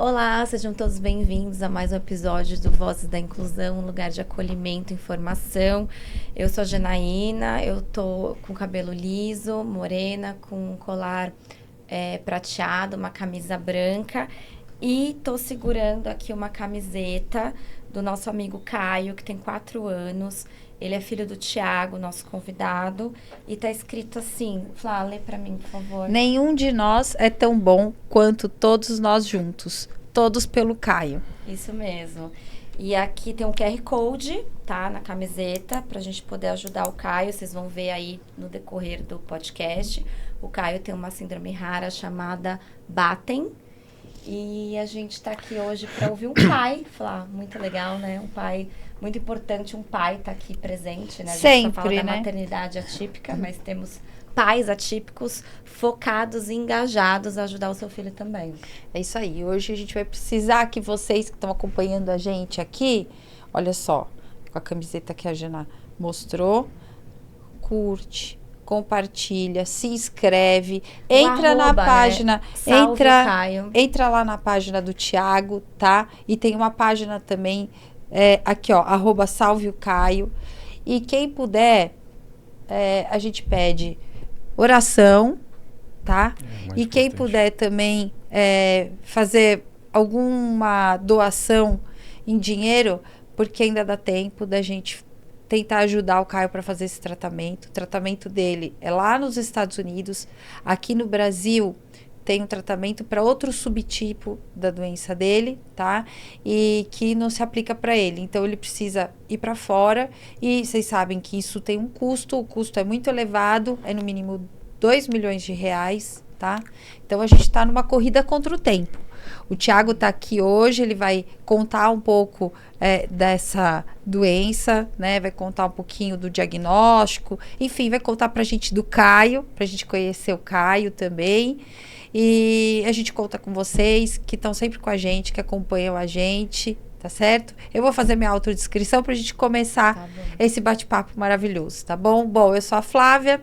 Olá, sejam todos bem-vindos a mais um episódio do Vozes da Inclusão, um lugar de acolhimento e informação. Eu sou a Janaína, eu tô com cabelo liso, morena, com um colar prateado, uma camisa branca e tô segurando aqui uma camiseta do nosso amigo Caio, que tem 4 anos. Ele é filho do Thiago, nosso convidado, e tá escrito assim, Flá, lê pra mim, por favor. Nenhum de nós é tão bom quanto todos nós juntos, todos pelo Caio. Isso mesmo. E aqui tem um QR Code, tá, na camiseta, pra gente poder ajudar o Caio. Vocês vão ver aí no decorrer do podcast. O Caio tem uma síndrome rara chamada Batten. E a gente tá aqui hoje para ouvir um pai falar, muito legal, né? Um pai, muito importante, um pai tá aqui presente, né? A gente Sempre, só fala da né? maternidade atípica, mas temos pais atípicos focados e engajados a ajudar o seu filho também. É isso aí. Hoje a gente vai precisar que vocês que estão acompanhando a gente aqui, olha só, com a camiseta que a Jana mostrou, curte, compartilha, se inscreve, entra na página, né? Salve o Caio. entra lá na página do Thiago, tá? E tem uma página também, aqui ó, @salve o Caio. E quem puder, a gente pede oração, tá? E quem puder também fazer alguma doação em dinheiro, porque ainda dá tempo da gente tentar ajudar o Caio para fazer esse tratamento. O tratamento dele é lá nos Estados Unidos. Aqui no Brasil tem um tratamento para outro subtipo da doença dele, tá? E que não se aplica para ele. Então ele precisa ir para fora e vocês sabem que isso tem um custo. O custo é muito elevado, é no mínimo 2 milhões de reais, tá? Então a gente está numa corrida contra o tempo. O Thiago está aqui hoje, ele vai contar um pouco dessa doença, né? Vai contar um pouquinho do diagnóstico, enfim, vai contar pra gente do Caio, pra gente conhecer o Caio também. E a gente conta com vocês que estão sempre com a gente, que acompanham a gente, tá certo? Eu vou fazer minha autodescrição pra gente começar esse bate-papo maravilhoso, tá bom? Bom, eu sou a Flávia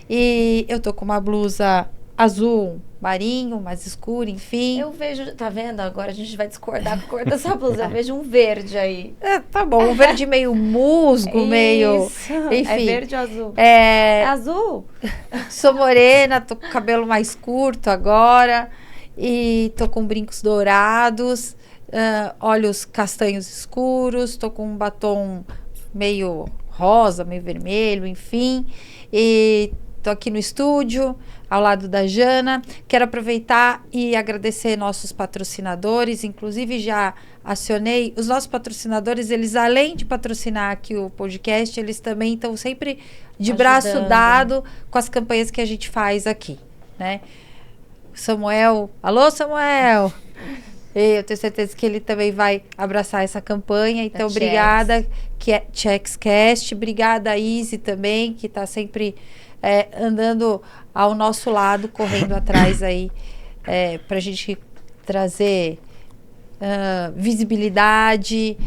e eu tô com uma blusa azul marinho, mais escuro, enfim. Eu vejo, tá vendo? Agora a gente vai discordar com a cor da sua blusa. Eu vejo um verde aí. Tá bom, um verde meio musgo, meio... Enfim. É verde ou azul? É azul? Sou morena, tô com o cabelo mais curto agora e tô com brincos dourados, olhos castanhos escuros, tô com um batom meio rosa, meio vermelho, enfim. E tô aqui no estúdio, ao lado da Jana. Quero aproveitar e agradecer nossos patrocinadores. Inclusive, já acionei os nossos patrocinadores. Eles, além de patrocinar aqui o podcast, eles também estão sempre de braço dado com as campanhas que a gente faz aqui, né? Samuel, alô Samuel! Eu tenho certeza que ele também vai abraçar essa campanha. Então, obrigada, que é ChecksCast. Obrigada, Izzy, também, que está sempre andando ao nosso lado, correndo atrás aí, para a gente trazer visibilidade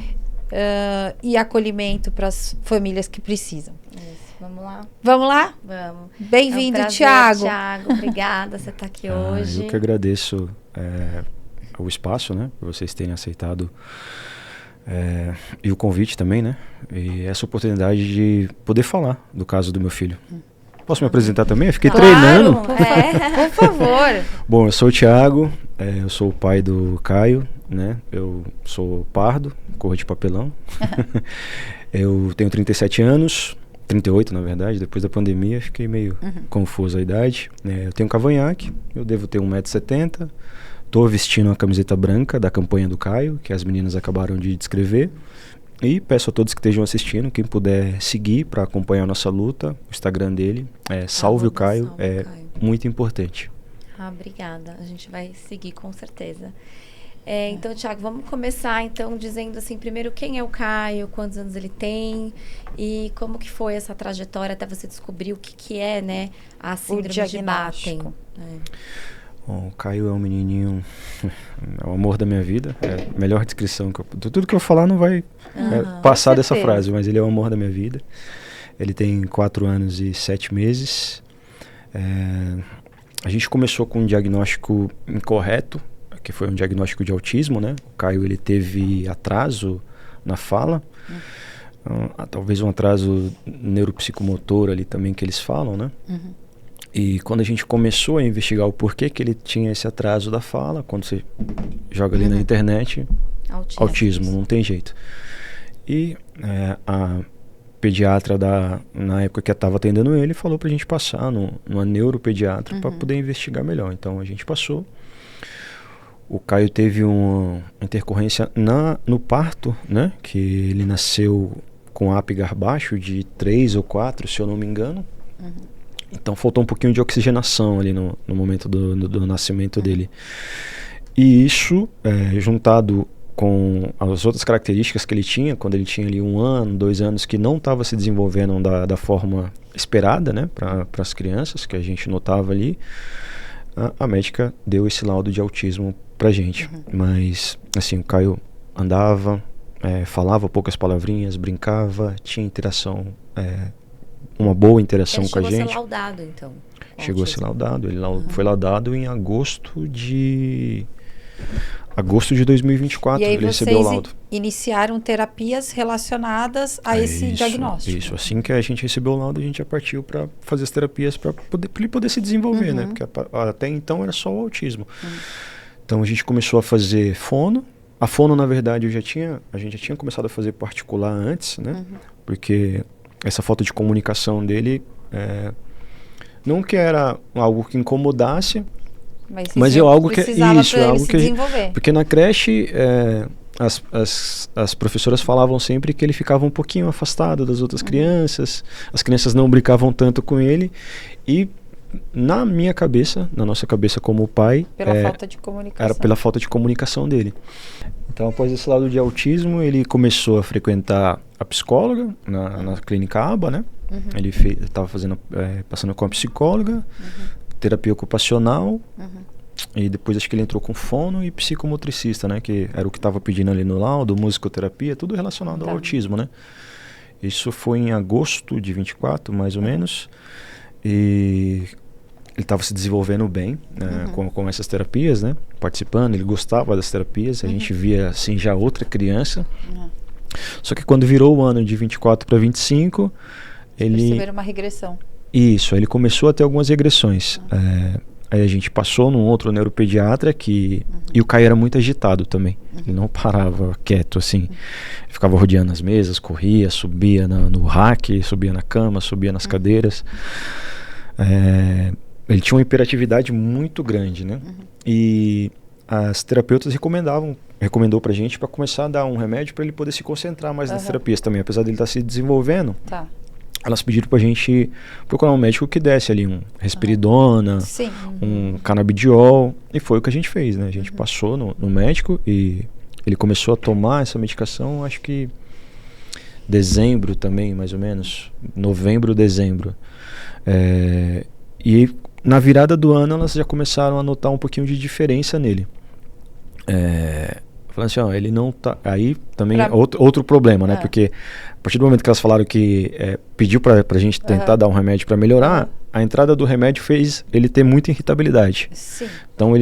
e acolhimento para as famílias que precisam. Isso, vamos lá? Vamos lá? Vamos. Bem-vindo, Thiago. Thiago. Obrigada, você está aqui hoje. Eu que agradeço o espaço, né, por vocês terem aceitado e o convite também, né, e essa oportunidade de poder falar do caso do meu filho. Posso me apresentar também? Eu fiquei treinando. Por favor. Bom, eu sou o Thiago, eu sou o pai do Caio, né? Eu sou pardo, cor de papelão. Eu tenho 37 anos, 38 na verdade, depois da pandemia fiquei meio confuso a idade. Eu tenho cavanhaque, eu devo ter 1,70 m. Tô vestindo uma camiseta branca da campanha do Caio, que as meninas acabaram de descrever. E peço a todos que estejam assistindo, quem puder seguir para acompanhar a nossa luta, o Instagram dele é Salve o Caio, muito importante. Obrigada, a gente vai seguir com certeza. Então, Thiago, vamos começar então dizendo assim, primeiro quem é o Caio, quantos anos ele tem e como que foi essa trajetória até você descobrir o que é, né, a síndrome de Batten. Bom, o Caio é um menininho, é o amor da minha vida, é a melhor descrição que tudo que eu falar não vai passar dessa frase, mas ele é o amor da minha vida. Ele tem 4 anos e 7 meses. A gente começou com um diagnóstico incorreto, que foi um diagnóstico de autismo, né? O Caio, ele teve atraso na fala, talvez um atraso neuropsicomotor ali também que eles falam, né? E quando a gente começou a investigar o porquê que ele tinha esse atraso da fala, quando você joga ali na internet, autismo, não tem jeito. E a pediatra na época que estava atendendo ele falou pra gente passar numa neuropediatra para poder investigar melhor. Então a gente passou. O Caio teve uma intercorrência no parto, né? Que ele nasceu com Apgar baixo de 3 ou 4, se eu não me engano. Então faltou um pouquinho de oxigenação ali no momento do nascimento dele. E isso, juntado com as outras características que ele tinha, quando ele tinha ali 1 ano, 2 anos, que não estava se desenvolvendo da forma esperada, né, para as crianças, que a gente notava ali, a médica deu esse laudo de autismo pra gente. Mas, assim, o Caio andava, falava poucas palavrinhas, brincava, tinha interação, uma boa interação com a gente. Ele chegou a ser laudado, então? Chegou a ser laudado. Ele foi laudado em agosto de 2024. E aí ele recebeu o laudo. Iniciaram terapias relacionadas a esse diagnóstico. Isso, assim que a gente recebeu o laudo, a gente já partiu para fazer as terapias para ele poder se desenvolver, né? Porque até então era só o autismo. Então a gente começou a fazer fono. A fono, na verdade, a gente já tinha começado a fazer particular antes, né? Porque essa falta de comunicação dele, não que era algo que incomodasse, mas é algo que isso é algo que desenvolver. Porque na creche as professoras falavam sempre que ele ficava um pouquinho afastado das outras crianças, as crianças não brincavam tanto com ele, e na nossa cabeça como pai, falta de comunicação. Era pela falta de comunicação dele. Então, após esse lado de autismo, ele começou a frequentar a psicóloga na clínica ABA, né? Ele estava passando com a psicóloga, terapia ocupacional, e depois acho que ele entrou com fono e psicomotricista, né? Que era o que estava pedindo ali no laudo, musicoterapia, tudo relacionado ao autismo, né? Isso foi em agosto de 24, mais ou menos, e ele estava se desenvolvendo bem, né, com essas terapias, né? Participando, ele gostava das terapias, a gente via assim já outra criança. Só que quando virou o ano de 24 para 25, ele... perceberam uma regressão. Isso, ele começou a ter algumas regressões. Aí a gente passou num outro neuropediatra e o Caio era muito agitado também. Ele não parava quieto, assim. Ficava rodeando as mesas, corria, subia no rack, subia na cama, subia nas cadeiras. Ele tinha uma hiperatividade muito grande, né? E as terapeutas recomendou pra gente para começar a dar um remédio para ele poder se concentrar mais nas terapias também. Apesar dele estar se desenvolvendo, elas pediram pra gente procurar um médico que desse ali um risperidona, um canabidiol, e foi o que a gente fez, né? A gente passou no médico e ele começou a tomar essa medicação, acho que dezembro também, mais ou menos, novembro, dezembro. E na virada do ano elas já começaram a notar um pouquinho de diferença nele. Falando assim, ele não tá... Aí também é outro problema, né? Porque a partir do momento que elas falaram que pediu pra gente tentar dar um remédio para melhorar, a entrada do remédio fez ele ter muita irritabilidade. Então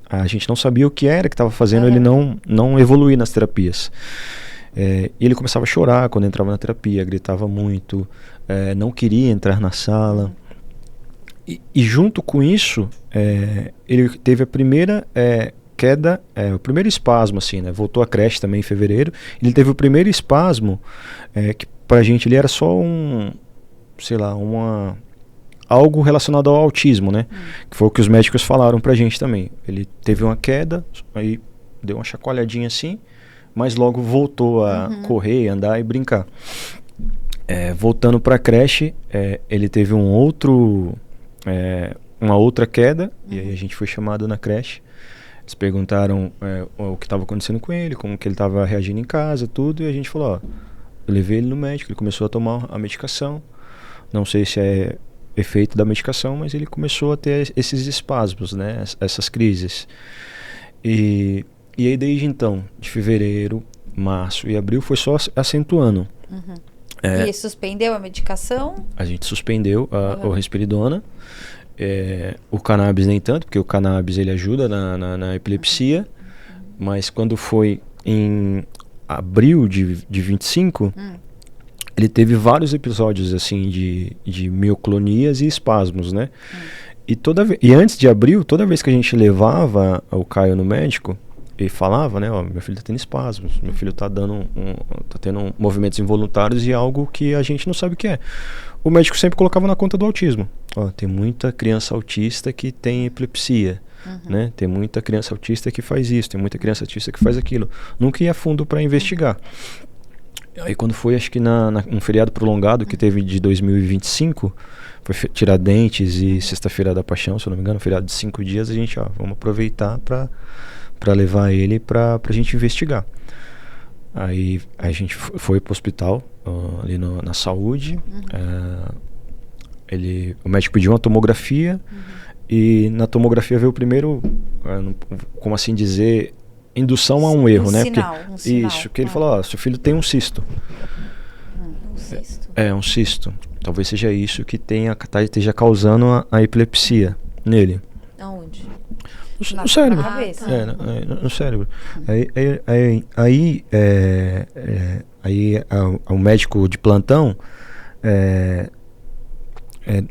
a gente não sabia o que era que estava fazendo ele não evoluir nas terapias. E ele começava a chorar quando entrava na terapia, gritava muito, não queria entrar na sala. E junto com isso, ele teve a primeira queda, o primeiro espasmo, assim, né? Voltou à creche também em fevereiro. Ele teve o primeiro espasmo, que pra gente ele era só algo relacionado ao autismo, né? Que foi o que os médicos falaram pra gente também. Ele teve uma queda, aí deu uma chacoalhadinha assim, mas logo voltou a correr, andar e brincar. Voltando pra creche, ele teve uma outra queda, e aí a gente foi chamado na creche. Eles perguntaram o que estava acontecendo com ele, como que ele estava reagindo em casa, tudo, e a gente falou, eu levei ele no médico, ele começou a tomar a medicação, não sei se é efeito da medicação, mas ele começou a ter esses espasmos, né, essas crises. E aí desde então, de fevereiro, março e abril, foi só acentuando. E suspendeu a medicação? A gente suspendeu o risperidona. O cannabis nem tanto, porque o cannabis ele ajuda na epilepsia, mas quando foi em abril de 25, ele teve vários episódios assim de mioclonias e espasmos, né? E antes de abril, toda vez que a gente levava o Caio no médico, ele falava, né, ó, meu filho tá tendo espasmos, meu filho tá tendo movimentos involuntários e algo que a gente não sabe o que é. O médico sempre colocava na conta do autismo. Ó, tem muita criança autista que tem epilepsia, né? Tem muita criança autista que faz isso, tem muita criança autista que faz aquilo. Nunca ia a fundo para investigar. Aí quando foi, acho que um feriado prolongado que teve de 2025, foi Tiradentes e Sexta-feira da Paixão, se eu não me engano, um feriado de 5 dias, a gente, vamos aproveitar para levar ele para a gente investigar. Aí a gente foi para o hospital, ali na saúde. O médico pediu uma tomografia e na tomografia veio o primeiro, como assim dizer, indução a um erro, né? Sinal. Isso, que ele falou, seu filho tem um cisto. Um cisto. Um cisto. Talvez seja isso que esteja causando a epilepsia nele. Aonde? No cérebro. Na cabeça. No cérebro. Aí o médico de plantão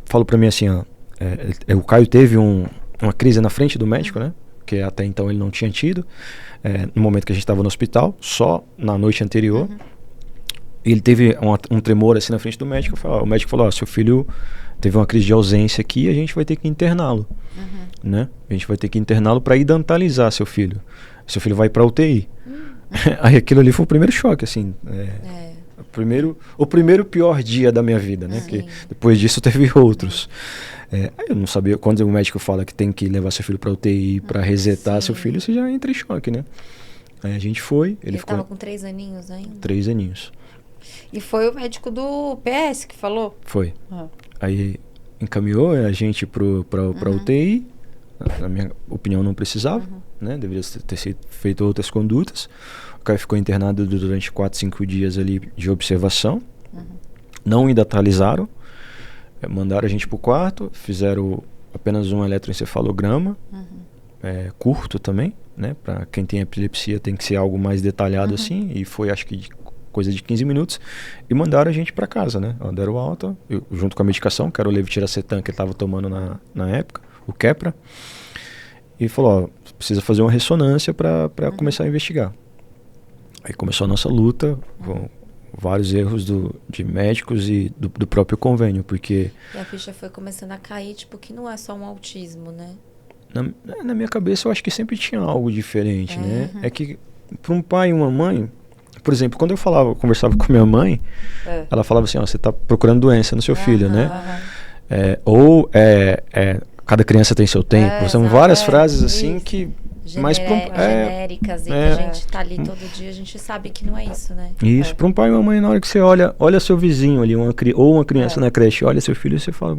falou pra mim assim, o Caio teve uma crise na frente do médico, né? Que até então ele não tinha tido. No momento que a gente estava no hospital, só na noite anterior. Ele teve um tremor assim na frente do médico. O médico falou, seu filho teve uma crise de ausência aqui, a gente vai ter que interná-lo. Né? A gente vai ter que interná-lo para idantalizar seu filho. Seu filho vai para UTI. Aí aquilo ali foi o primeiro choque, assim. O primeiro pior dia da minha vida, né? Que depois disso teve outros. Eu não sabia, quando o médico fala que tem que levar seu filho para UTI para resetar seu filho, você já entra em choque, né? Aí a gente foi. Ele ficou estava com 3 aninhos ainda? 3 aninhos. E foi o médico do PS que falou? Foi. Aí encaminhou a gente para UTI. Na minha opinião, não precisava, né? Deveria ter sido feito outras condutas. O Caio ficou internado durante 4, 5 dias ali de observação. Não identalizaram. Mandaram a gente pro quarto, fizeram apenas um eletroencefalograma, curto também, né? Para quem tem epilepsia tem que ser algo mais detalhado assim. E foi, acho que coisa de 15 minutos. E mandaram a gente para casa, né? Deram alta, junto com a medicação, que era o Levetiracetam que ele estava tomando na época, o Keppra. E falou, precisa fazer uma ressonância para começar a investigar. Aí começou a nossa luta, com vários erros de médicos e do próprio convênio, porque... E a ficha foi começando a cair, tipo, que não é só um autismo, né? Na minha cabeça eu acho que sempre tinha algo diferente, né? É que para um pai e uma mãe, por exemplo, quando eu conversava com minha mãe, ela falava assim, você está procurando doença no seu filho, né? Cada criança tem seu tempo. São várias frases assim isso. que... genéricas e que a gente tá ali todo dia, a gente sabe que não é isso, né? Isso, para um pai e uma mãe, na hora que você olha seu vizinho ali, ou uma criança na creche, olha seu filho e você fala,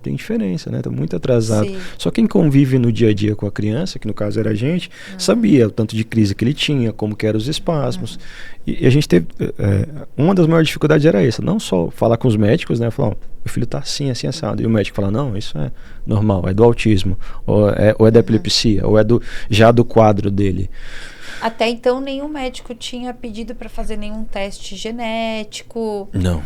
tem diferença, né? Tá muito atrasado. Sim. Só quem convive no dia a dia com a criança, que no caso era a gente, sabia o tanto de crise que ele tinha, como que eram os espasmos. E a gente teve... uma das maiores dificuldades era essa. Não só falar com os médicos, né? Falar, meu filho tá assim, assim, assado. E o médico fala, não, isso é normal, é do autismo. Ou é da epilepsia, ou é já do quadro dele. Até então, nenhum médico tinha pedido para fazer nenhum teste genético. Não.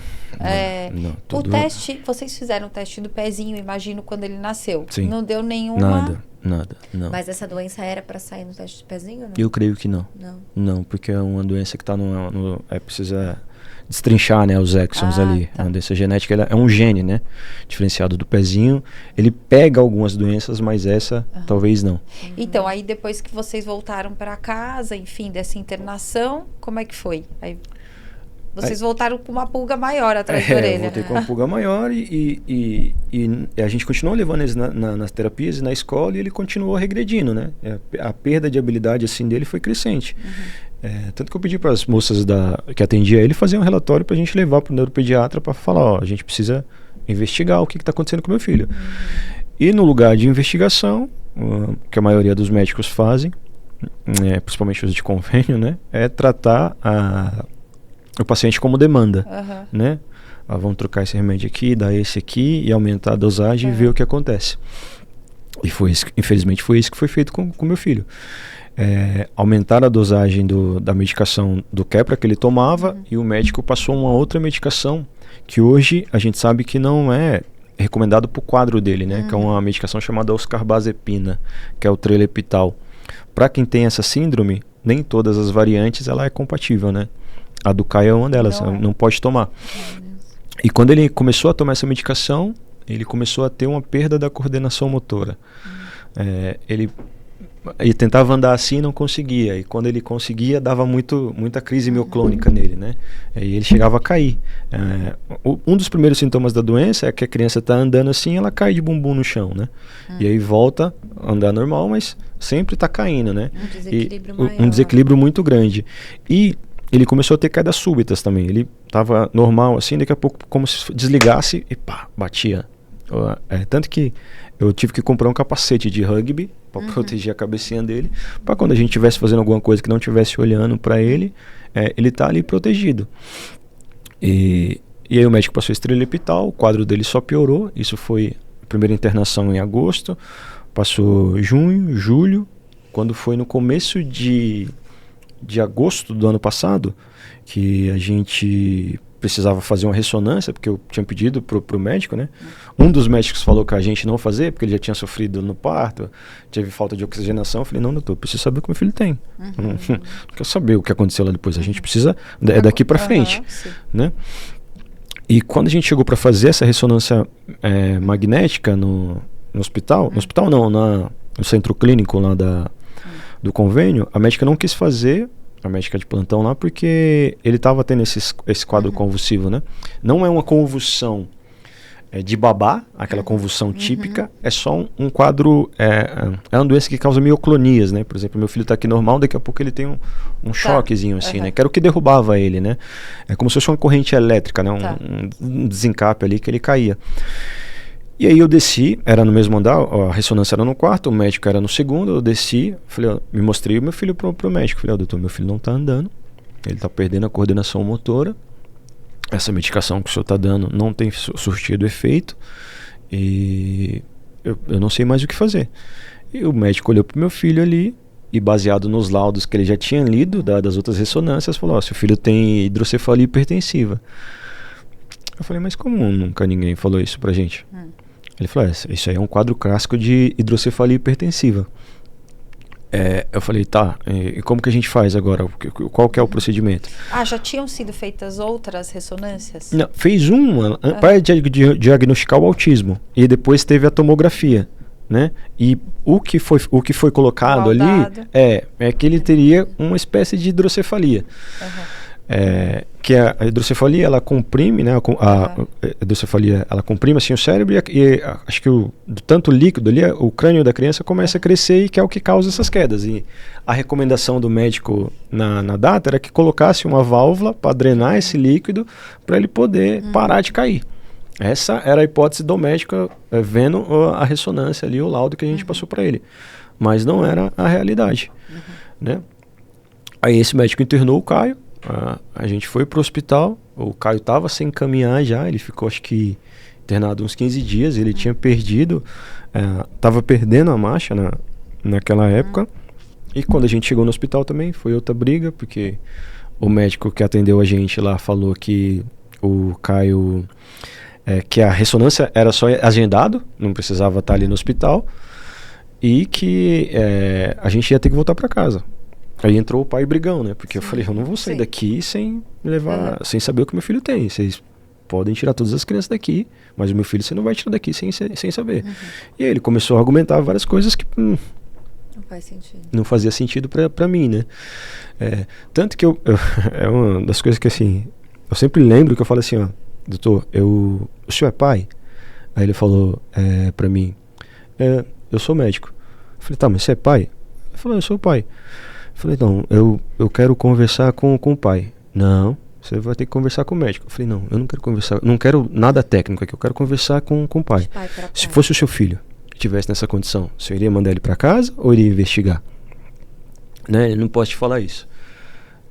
O teste, vocês fizeram o teste do pezinho, imagino, quando ele nasceu. Sim. Não deu nenhuma... Nada, não. Mas essa doença era para sair no teste do pezinho, não? Eu creio que não. Não, porque é uma doença que está precisa destrinchar, né, os exons ali. Tá. A doença genética é um gene, né, diferenciado do pezinho. Ele pega algumas doenças, mas essa talvez não. Então, aí depois que vocês voltaram para casa, enfim, dessa internação, como é que foi? Aí vocês voltaram com uma pulga maior atrás da orelha. Voltei com uma pulga maior e a gente continuou levando eles nas terapias e na escola e ele continuou regredindo, né? A perda de habilidade assim dele foi crescente. Tanto que eu pedi para as moças que atendia ele fazer um relatório para a gente levar para o neuropediatra para falar, a gente precisa investigar o que está acontecendo com meu filho. E no lugar de investigação, que a maioria dos médicos fazem, principalmente os de convênio, né? É tratar o paciente como demanda, né? vamos trocar esse remédio aqui, dar esse aqui e aumentar a dosagem e ver o que acontece. E infelizmente foi isso que foi feito com meu filho. Aumentar a dosagem da medicação do Keppra que ele tomava, e o médico passou uma outra medicação que hoje a gente sabe que não é recomendado para o quadro dele, né? Que é uma medicação chamada oscarbazepina, que é o Trileptal. Para quem tem essa síndrome, nem todas as variantes ela é compatível, né? A do Caio é uma delas, não pode tomar. E quando ele começou a tomar essa medicação, ele começou a ter uma perda da coordenação motora. Ele tentava andar assim e não conseguia. E quando ele conseguia, dava muita crise mioclônica nele, né? E ele chegava a cair. Um dos primeiros sintomas da doença é que a criança está andando assim, ela cai de bumbum no chão, né? E aí volta a andar normal, mas sempre está caindo, né? Um desequilíbrio muito grande. E ele começou a ter quedas súbitas também. Ele estava normal assim, daqui a pouco como se desligasse e pá, batia. Tanto que eu tive que comprar um capacete de rugby para proteger a cabecinha dele, para quando a gente estivesse fazendo alguma coisa que não estivesse olhando para ele, ele tá ali protegido. E aí o médico passou esse Trileptal, o quadro dele só piorou. Isso foi a primeira internação em agosto, passou junho, julho. Quando foi no começo de agosto do ano passado, que a gente precisava fazer uma ressonância, porque eu tinha pedido pro médico, né? Um dos médicos falou que a gente não fazer, porque ele já tinha sofrido no parto, teve falta de oxigenação. Eu falei, não, doutor, eu preciso saber o que meu filho tem. Não quero saber o que aconteceu lá depois. A gente precisa, daqui para frente, né? E quando a gente chegou para fazer essa ressonância magnética no hospital, no hospital não, no centro clínico lá do convênio, a médica não quis fazer, a médica de plantão lá, porque ele estava tendo esse quadro convulsivo, né? Não é uma convulsão de babá, aquela convulsão típica, é só um quadro, é uma doença que causa mioclonias, né? Por exemplo, meu filho está aqui normal, daqui a pouco ele tem um choquezinho assim, né? Que era o que derrubava ele, né? É como se fosse uma corrente elétrica, né? Um desencape ali que ele caía. E aí eu desci, era no mesmo andar, a ressonância era no quarto, o médico era no segundo, eu desci, falei, me mostrei o meu filho pro médico, falei, doutor, meu filho não tá andando, ele tá perdendo a coordenação motora, essa medicação que o senhor tá dando não tem surtido efeito, e eu não sei mais o que fazer. E o médico olhou pro meu filho ali, e baseado nos laudos que ele já tinha lido, das outras ressonâncias, falou, seu filho tem hidrocefalia hipertensiva. Eu falei, mas como nunca ninguém falou isso pra gente? Ele falou, isso aí é um quadro clássico de hidrocefalia hipertensiva. Eu falei, tá, e como que a gente faz agora? Qual que é o procedimento? Já tinham sido feitas outras ressonâncias? Não, fez uma para diagnosticar o autismo. E depois teve a tomografia, né? E o que foi colocado ali é que ele teria uma espécie de hidrocefalia. Que a hidrocefalia ela comprime, né? A hidrocefalia ela comprime assim o cérebro e acho que tanto líquido ali, o crânio da criança começa a crescer e que é o que causa essas quedas. E a recomendação do médico na data era que colocasse uma válvula para drenar esse líquido para ele poder parar de cair. Essa era a hipótese do médico vendo a ressonância ali, o laudo que a gente passou para ele. Mas não era a realidade, né? Aí esse médico internou o Caio. A gente foi pro hospital, o Caio estava sem caminhar já, ele ficou acho que internado uns 15 dias, ele tinha perdido, estava perdendo a marcha naquela época, e quando a gente chegou no hospital também foi outra briga, porque o médico que atendeu a gente lá falou que o Caio, que a ressonância era só agendado, não precisava estar ali no hospital, e que a gente ia ter que voltar para casa. Aí entrou o pai brigão, né? Porque eu falei, eu não vou sair daqui sem levar, sem saber o que meu filho tem. Vocês podem tirar todas as crianças daqui, mas o meu filho você não vai tirar daqui sem saber. E aí ele começou a argumentar várias coisas que não faz sentido. Não fazia sentido pra mim, né? Tanto que é uma das coisas que assim, eu sempre lembro que eu falo assim, ó, doutor, o senhor é pai? Aí ele falou pra mim, eu sou médico. Eu falei, tá, mas você é pai? Ele falou, eu sou pai. Eu falei, não, eu quero conversar com o pai. Não, você vai ter que conversar com o médico. Eu falei, não, eu não quero conversar, não quero nada técnico aqui, eu quero conversar com o pai. Se fosse o seu filho que estivesse nessa condição, você iria mandar ele para casa ou iria investigar? Né? Ele não pode te falar isso.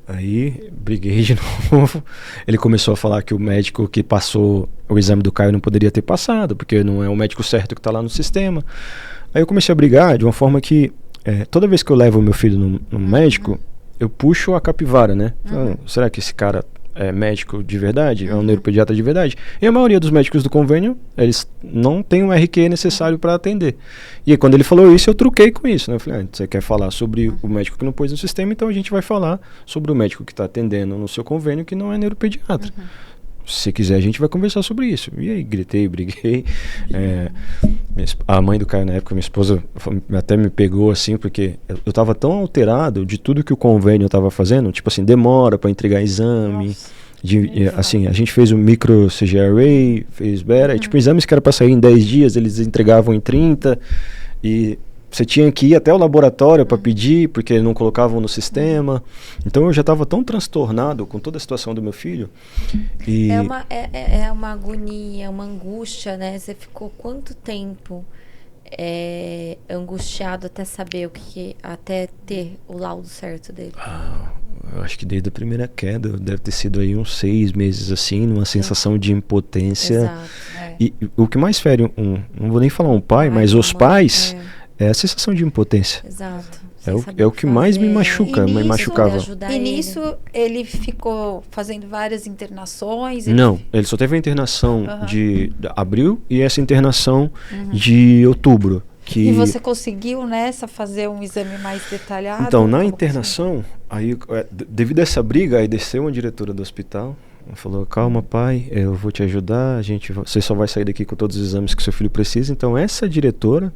Aí briguei de novo. Ele começou a falar que o médico que passou o exame do Caio não poderia ter passado, porque não é o médico certo que está lá no sistema. Aí eu comecei a brigar de uma forma que toda vez que eu levo o meu filho no médico, eu puxo a capivara, né? Será que esse cara é médico de verdade? É um neuropediatra de verdade? E a maioria dos médicos do convênio, eles não têm o RQ necessário para atender. E aí, quando ele falou isso, eu truquei com isso, né? Eu falei, você quer falar sobre o médico que não pôs no sistema, então a gente vai falar sobre o médico que está atendendo no seu convênio que não é neuropediatra. Se quiser, a gente vai conversar sobre isso. E aí, gritei, briguei. A mãe do Caio, na época, minha esposa, até me pegou assim, porque eu tava tão alterado de tudo que o convênio tava fazendo, tipo assim, demora para entregar exame. Assim, a gente fez o micro CGRA, fez beta, tipo, exames que era para sair em 10 dias, eles entregavam em 30. E você tinha que ir até o laboratório para pedir, porque não colocavam no sistema. Então eu já estava tão transtornado com toda a situação do meu filho. E É uma agonia, uma angústia, né? Você ficou quanto tempo angustiado até saber até ter o laudo certo dele? Eu acho que desde a primeira queda, deve ter sido aí uns 6 meses assim, numa sensação de impotência. Exato. E o que mais fere não vou nem falar um pai, mas os pais... É a sensação de impotência. Exato. É o que mais me machuca, me machucava. E nisso ele ficou fazendo várias internações? Não, ele só teve a internação de abril e essa internação de outubro. E você conseguiu nessa fazer um exame mais detalhado? Então, na internação, aí, devido a essa briga, aí desceu uma diretora do hospital. Falou, calma pai, eu vou te ajudar, você só vai sair daqui com todos os exames que seu filho precisa. Então essa diretora,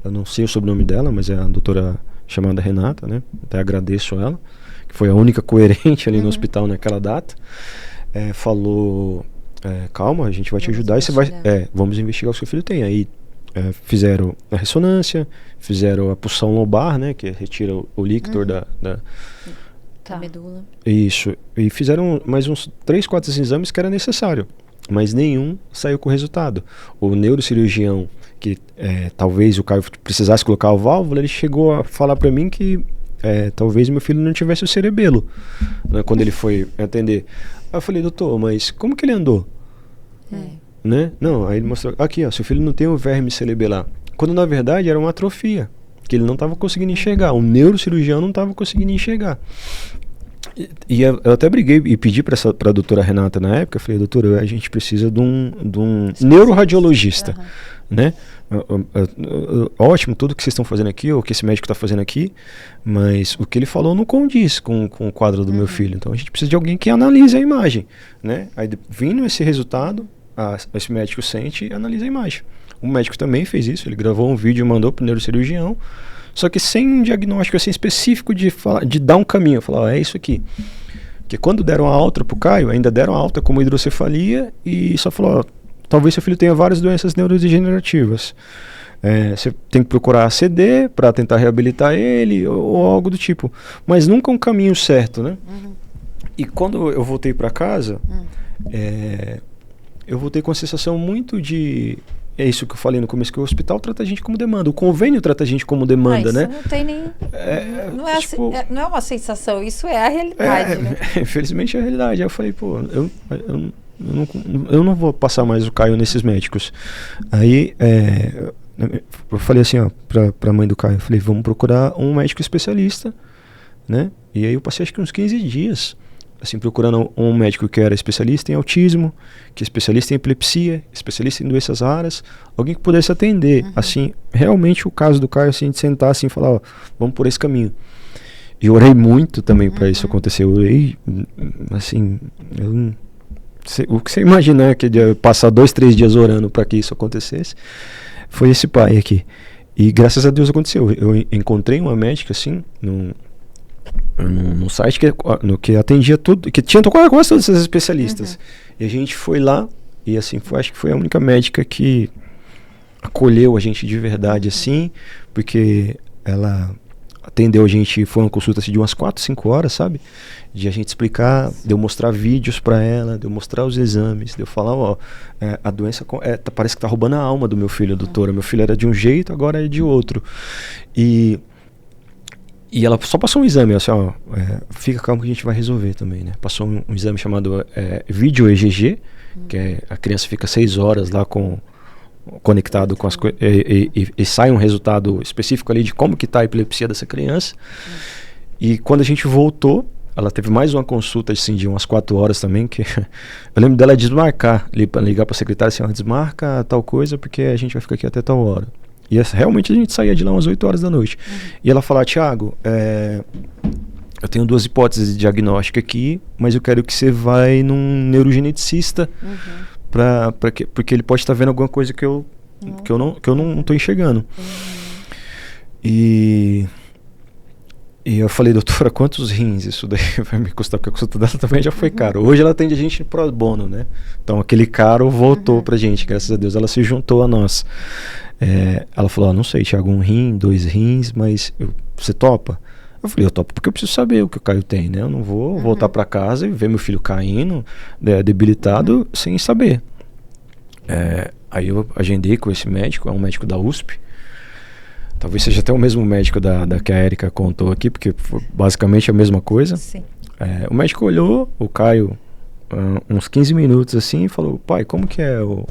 eu não sei o sobrenome dela, mas é a doutora chamada Renata, né? Até agradeço ela, que foi a única coerente ali no hospital naquela data. Falou, calma, a gente vai te ajudar e vamos investigar o que seu filho tem. Aí fizeram a ressonância, fizeram a punção lombar, né? Que retira o líquido da medula. Isso. E fizeram mais uns 3, 4 exames que era necessário. Mas nenhum saiu com resultado. O neurocirurgião, que talvez o Caio precisasse colocar a válvula, ele chegou a falar para mim que talvez meu filho não tivesse o cerebelo, né, quando ele foi atender. Aí eu falei, doutor, mas como que ele andou? Né? Não, aí ele mostrou, aqui ó, seu filho não tem o verme cerebelar. Quando na verdade era uma atrofia, que ele não estava conseguindo enxergar. O neurocirurgião não estava conseguindo enxergar. E eu até briguei e pedi para a doutora Renata na época, eu falei, doutora, a gente precisa de um neuroradiologista, né? Ótimo tudo que vocês estão fazendo aqui, ou que esse médico está fazendo aqui, mas o que ele falou não condiz com o quadro do meu filho. Então a gente precisa de alguém que analise a imagem, né? Aí vindo esse resultado, esse médico sente e analisa a imagem. O médico também fez isso, ele gravou um vídeo e mandou para o neurocirurgião, só que sem um diagnóstico assim específico de dar um caminho, falar, é isso aqui. Porque quando deram a alta para o Caio, ainda deram a alta como hidrocefalia e só falou, talvez seu filho tenha várias doenças neurodegenerativas. Você tem que procurar ACD para tentar reabilitar ele ou algo do tipo. Mas nunca um caminho certo, né? E quando eu voltei para casa, eu voltei com a sensação muito de... É isso que eu falei no começo, que o hospital trata a gente como demanda. O convênio trata a gente como demanda, né? Não tem nem... não é uma sensação, isso é a realidade, né? Infelizmente é a realidade. Aí eu falei, pô, eu não vou passar mais o Caio nesses médicos. Aí eu falei assim, ó, pra mãe do Caio, eu falei, vamos procurar um médico especialista, né? E aí eu passei acho que uns 15 dias, assim, procurando um médico que era especialista em autismo, que é especialista em epilepsia, especialista em doenças raras, alguém que pudesse atender, assim, realmente o caso do Caio, assim, de sentar assim e falar, ó, vamos por esse caminho. E eu orei muito também para isso acontecer. Eu orei, assim, o que você imaginar que de passar 2, 3 dias orando para que isso acontecesse, foi esse pai aqui. E graças a Deus aconteceu. Eu encontrei uma médica, assim, no site que atendia tudo, que tinha quase todos esses especialistas. E a gente foi lá, e assim, acho que foi a única médica que acolheu a gente de verdade, assim, porque ela atendeu a gente, foi uma consulta assim, de umas 4, 5 horas, sabe? De a gente explicar, de eu mostrar vídeos pra ela, de eu mostrar os exames, de eu falar, ó, a doença parece que tá roubando a alma do meu filho, doutora. Meu filho era de um jeito, agora é de outro. E E ela só passou um exame, assim, ó, fica calmo que a gente vai resolver também, né? Passou um exame chamado vídeo EGG, que a criança fica 6 horas lá conectado com as coisas, e sai um resultado específico ali de como que tá a epilepsia dessa criança. E quando a gente voltou, ela teve mais uma consulta assim, de umas 4 horas também, que eu lembro dela desmarcar, ligar para a secretária assim, desmarca tal coisa, porque a gente vai ficar aqui até tal hora. E realmente a gente saía de lá umas 8 horas da noite. E ela falava, Thiago, eu tenho 2 hipóteses de diagnóstico aqui, mas eu quero que você vai num neurogeneticista, porque ele pode estar vendo alguma coisa que eu não estou enxergando. E eu falei, doutora, quantos rins isso daí vai me custar? Porque a consulta dela também já foi caro. Hoje ela atende a gente pro bono, né? Então aquele caro voltou pra gente, graças a Deus. Ela se juntou a nós. Ela falou, não sei, Thiago, 1 rim, 2 rins, mas você topa? Eu falei, eu topo porque eu preciso saber o que o Caio tem, né? Eu não vou voltar pra casa e ver meu filho caindo, debilitado, sem saber. Aí eu agendei com esse médico, é um médico da USP. Talvez seja até o mesmo médico da que a Erika contou aqui, porque foi basicamente a mesma coisa. Sim. O médico olhou o Caio uns 15 minutos assim e falou, pai, como que é o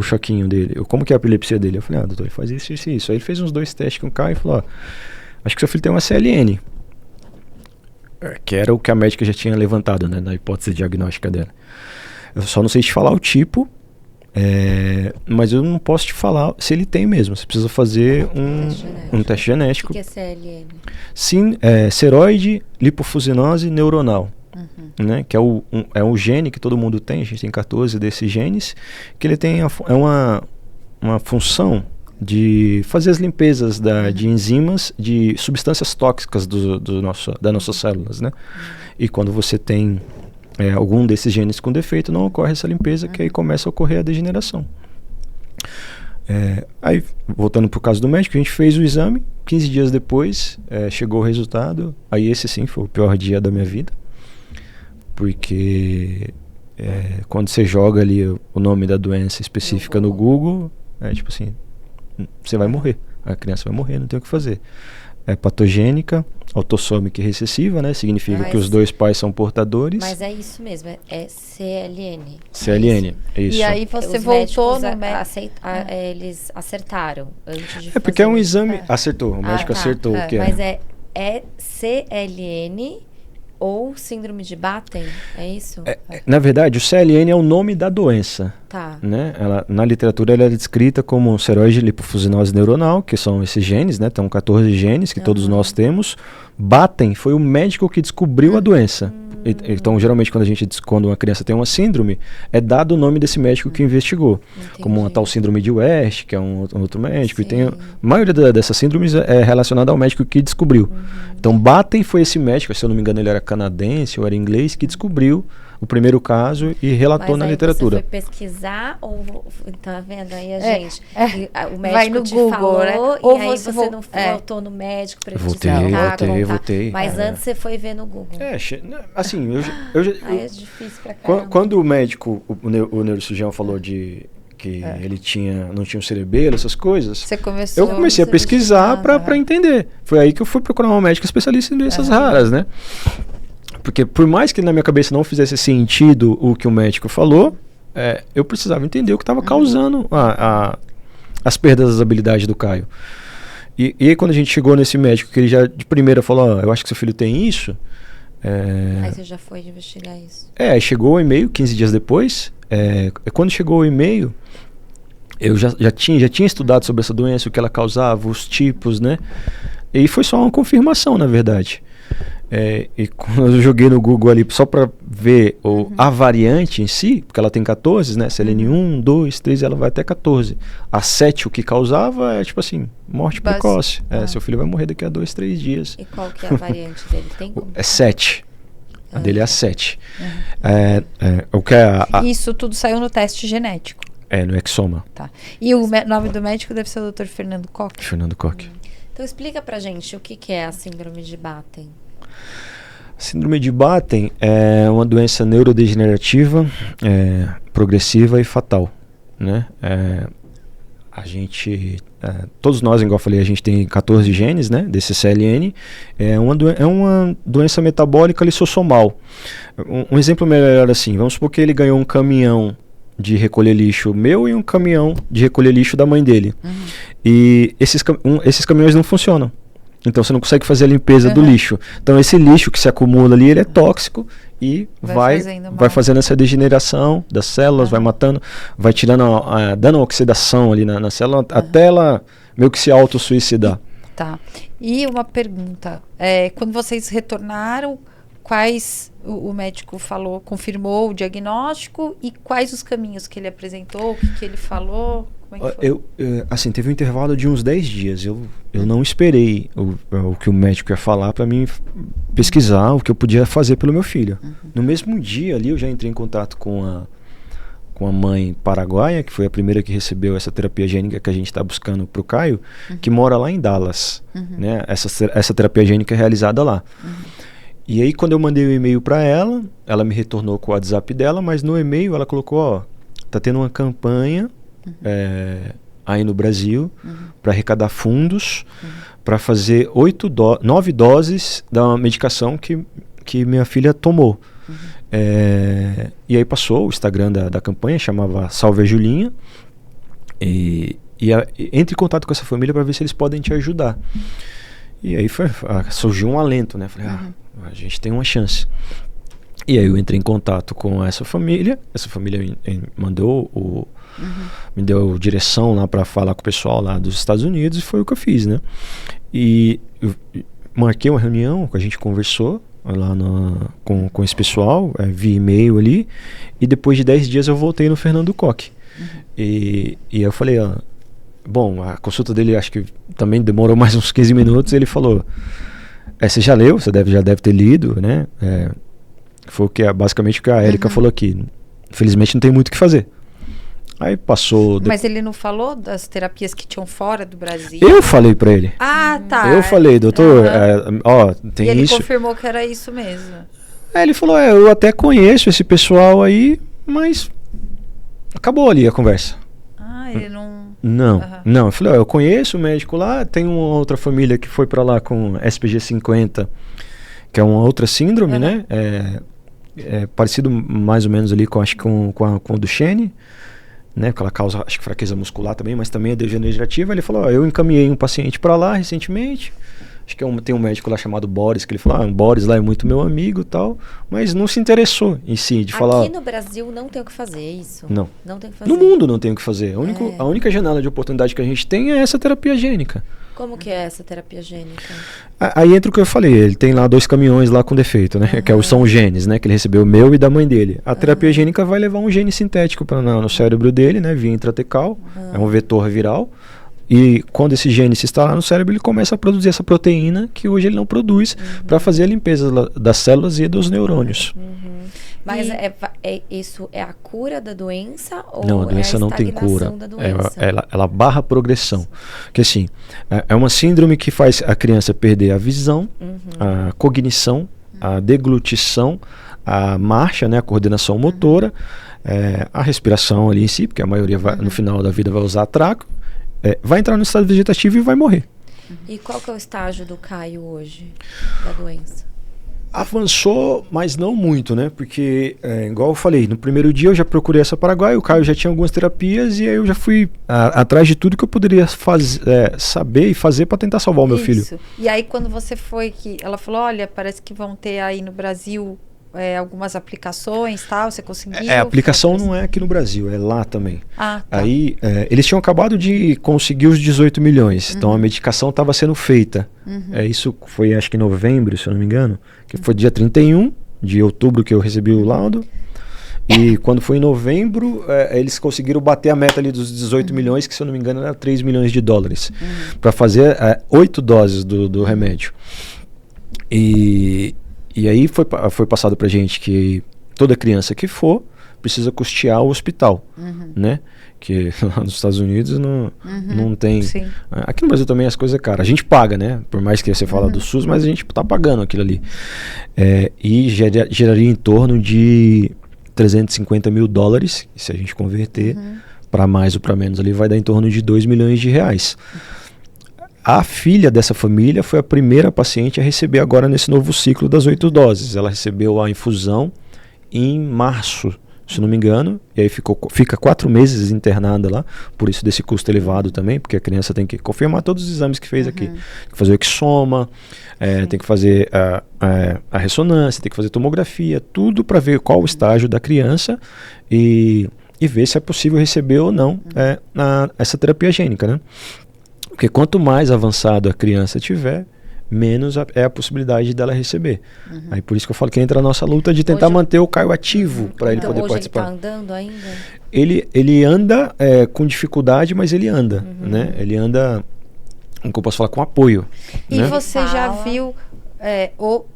choquinho dele? Como que é a epilepsia dele? Eu falei, doutor, ele faz isso, isso e isso. Aí ele fez uns 2 testes com o Caio e falou, acho que seu filho tem uma CLN. Que era o que a médica já tinha levantado, né, na hipótese diagnóstica dela. Eu só não sei te falar o tipo, mas eu não posso te falar se ele tem mesmo. Você precisa fazer um teste genético. O que é CLN? Sim, seroide lipofusinose neuronal. Né, que é um gene que todo mundo tem. A gente tem 14 desses genes, que ele tem uma função de fazer as limpezas de enzimas, de substâncias tóxicas das nossas células, né? E quando você tem algum desses genes com defeito, não ocorre essa limpeza, que aí começa a ocorrer a degeneração. Aí, voltando para o caso do médico, a gente fez o exame, 15 dias depois chegou o resultado. Aí esse sim foi o pior dia da minha vida, porque quando você joga ali o nome da doença específica no Google, tipo assim, você vai morrer, a criança vai morrer, não tem o que fazer. É patogênica, autossômica e recessiva, né? Significa que os 2 pais são portadores. Mas é isso mesmo, é CLN. CLN, é isso. E aí você Os voltou médicos eles acertaram antes de porque é um fazer exame... Acertou, o médico acertou o que mas é CLN ou síndrome de Batten, é isso? Na verdade, o CLN é o nome da doença. Tá. Né? Na literatura ela é descrita como seroide lipofusinose neuronal, que são esses genes, né? Tem 14 genes que todos nós temos. Batten foi o médico que descobriu a doença. Então, geralmente, quando uma criança tem uma síndrome, é dado o nome desse médico que investigou. Entendi. Como uma tal síndrome de West, que é um outro médico. E a maioria dessas síndromes é relacionada ao médico que descobriu. Então, Batten foi esse médico, se eu não me engano, ele era canadense ou era inglês, que descobriu o primeiro caso e relatou na literatura. Você foi pesquisar ou tá vendo aí a gente? O médico vai no te Google, falou, né? E Ou aí você você não voltou no médico para Voltei. Mas antes você foi ver no Google. Assim, Aí é difícil pra caramba. Quando o médico, o neurocirurgião falou que ele não tinha um cerebelo, essas coisas, eu comecei a pesquisar para entender. Foi aí que eu fui procurar uma médica especialista em doenças raras, né? Porque por mais que na minha cabeça não fizesse sentido o que o médico falou, eu precisava entender o que estava causando as perdas das habilidades do Caio. E aí quando a gente chegou nesse médico, que ele já de primeira falou, eu acho que seu filho tem isso. Aí você já foi investigar isso. Chegou o e-mail 15 dias depois. Quando chegou o e-mail, eu já tinha estudado sobre essa doença, o que ela causava, os tipos, né? E foi só uma confirmação, na verdade. E quando eu joguei no Google ali só para ver a variante em si, porque ela tem 14, né? CLN 1, 2, 3, ela vai até 14. A 7, o que causava é tipo assim, morte precoce. Seu filho vai morrer daqui a 2, 3 dias. E qual que é a variante dele? Tem como? É 7. A dele é a 7. Isso tudo saiu no teste genético. No exoma. Tá. E o nome do médico deve ser o Dr. Fernando Koch? Fernando Koch. Então explica pra gente o que é a síndrome de Batten. Síndrome de Batten é uma doença neurodegenerativa, progressiva e fatal, né? a gente, todos nós, igual eu falei, a gente tem 14 genes, né, desse CLN. É uma doença metabólica lissossomal. Um exemplo melhor assim, vamos supor que ele ganhou um caminhão de recolher lixo meu e um caminhão de recolher lixo da mãe dele. E esses caminhões não funcionam. Então você não consegue fazer a limpeza do lixo. Então esse lixo que se acumula ali, ele é tóxico e vai fazendo essa degeneração das células, vai matando, vai tirando, dando oxidação ali na célula, até ela meio que se auto-suicidar. Tá. E uma pergunta, quando vocês retornaram, quais o médico falou, confirmou o diagnóstico e quais os caminhos que ele apresentou, o que ele falou? Como é que foi? Assim, teve um intervalo de uns 10 dias. Eu não esperei o que o médico ia falar para mim pesquisar o que eu podia fazer pelo meu filho. No mesmo dia ali eu já entrei em contato com a mãe paraguaia, que foi a primeira que recebeu essa terapia gênica que a gente está buscando para o Caio, que mora lá em Dallas. Né? Essa terapia gênica é realizada lá. E aí quando eu mandei o e-mail para ela, ela me retornou com o WhatsApp dela, mas no e-mail ela colocou, tá tendo uma campanha aí no Brasil para arrecadar fundos para fazer 9 doses da medicação que minha filha tomou. E aí passou o Instagram da campanha, chamava Salve a Julinha, e entre em contato com essa família para ver se eles podem te ajudar. E aí surgiu um alento, né? Falei, a gente tem uma chance. E aí eu entrei em contato com essa família me mandou me deu direção lá para falar com o pessoal lá dos Estados Unidos, e foi o que eu fiz, né? E eu marquei uma reunião, a gente conversou lá com esse pessoal, via e-mail ali, e depois de 10 dias eu voltei no Fernando Koch. E eu falei, bom, a consulta dele acho que também demorou mais uns 15 minutos, ele falou, você já leu, você já deve ter lido, né? Foi basicamente o que a Érica falou aqui. Infelizmente não tem muito o que fazer. Aí passou... Mas ele não falou das terapias que tinham fora do Brasil? Eu falei pra ele. Ah, tá. Eu falei, doutor, tem isso... E ele isso... confirmou que era isso mesmo. Ele falou, eu até conheço esse pessoal aí, mas acabou ali a conversa. Ele não... Não. Eu falei, eu conheço o médico lá, tem uma outra família que foi pra lá com SPG 50, que é uma outra síndrome, né? É parecido mais ou menos ali com o Duchenne, né? Porque ela causa, acho que, fraqueza muscular também, mas também é degenerativa. Ele falou, eu encaminhei um paciente para lá recentemente, acho que tem um médico lá chamado Boris, que ele falou, o Boris lá é muito meu amigo e tal, mas não se interessou em si de falar... Aqui no Brasil não tem o que fazer, é isso? Não. Não tem o que fazer. No mundo não tem o que fazer. A única janela de oportunidade que a gente tem é essa terapia gênica. Como que é essa terapia gênica? Aí entra o que eu falei, ele tem lá 2 caminhões lá com defeito, né? Que são os genes, né? Que ele recebeu o meu e da mãe dele. A terapia gênica vai levar um gene sintético no cérebro dele, né? Via intratecal, é um vetor viral. E quando esse gene se instalar no cérebro, ele começa a produzir essa proteína que hoje ele não produz para fazer a limpeza das células e dos neurônios. Mas isso é a cura da doença? Ou não, a doença não tem cura. Ela barra a progressão. Porque assim, é uma síndrome que faz a criança perder a visão, a cognição, a deglutição, a marcha, né, a coordenação motora, a respiração ali em si, porque a maioria no final da vida vai usar traco, vai entrar no estado vegetativo e vai morrer. E qual que é o estágio do Caio hoje, da doença? Avançou, mas não muito, né? Porque, igual eu falei, no primeiro dia eu já procurei essa Paraguai, o Caio já tinha algumas terapias, e aí eu já fui atrás de tudo que eu poderia saber e fazer para tentar salvar o meu filho. E aí quando você foi, que ela falou, olha, parece que vão ter aí no Brasil algumas aplicações, tal, você conseguiu? A aplicação não é aqui no Brasil, é lá também. Tá. Aí, eles tinham acabado de conseguir os 18 milhões, então a medicação estava sendo feita. Isso foi, acho que em novembro, se eu não me engano, que foi dia 31 de outubro que eu recebi o laudo. E quando foi em novembro, eles conseguiram bater a meta ali dos 18 milhões, que se eu não me engano era 3 milhões de dólares, para fazer 8 doses do remédio. E aí foi passado pra gente que toda criança que for precisa custear o hospital, né? Que lá nos Estados Unidos não tem... Sim. Aqui no Brasil também as coisas é caras. A gente paga, né? Por mais que você fala do SUS, mas a gente tá pagando aquilo ali. E geraria em torno de 350 mil dólares, se a gente converter, para mais ou para menos ali, vai dar em torno de R$2 milhões. A filha dessa família foi a primeira paciente a receber agora nesse novo ciclo das 8 doses. Ela recebeu a infusão em março, se não me engano, e aí fica 4 meses internada lá, por isso desse custo elevado também, porque a criança tem que confirmar todos os exames que fez aqui. Tem que fazer o exoma, tem que fazer a ressonância, tem que fazer tomografia, tudo para ver qual o estágio da criança e ver se é possível receber ou não essa terapia gênica, né? Porque quanto mais avançado a criança tiver, menos é a possibilidade dela receber. Aí por isso que eu falo que entra a nossa luta de tentar manter o Caio ativo para ele poder participar. Ele está andando ainda? Ele anda com dificuldade, mas ele anda, né? Ele anda, como eu posso falar, com apoio. E né? você já viu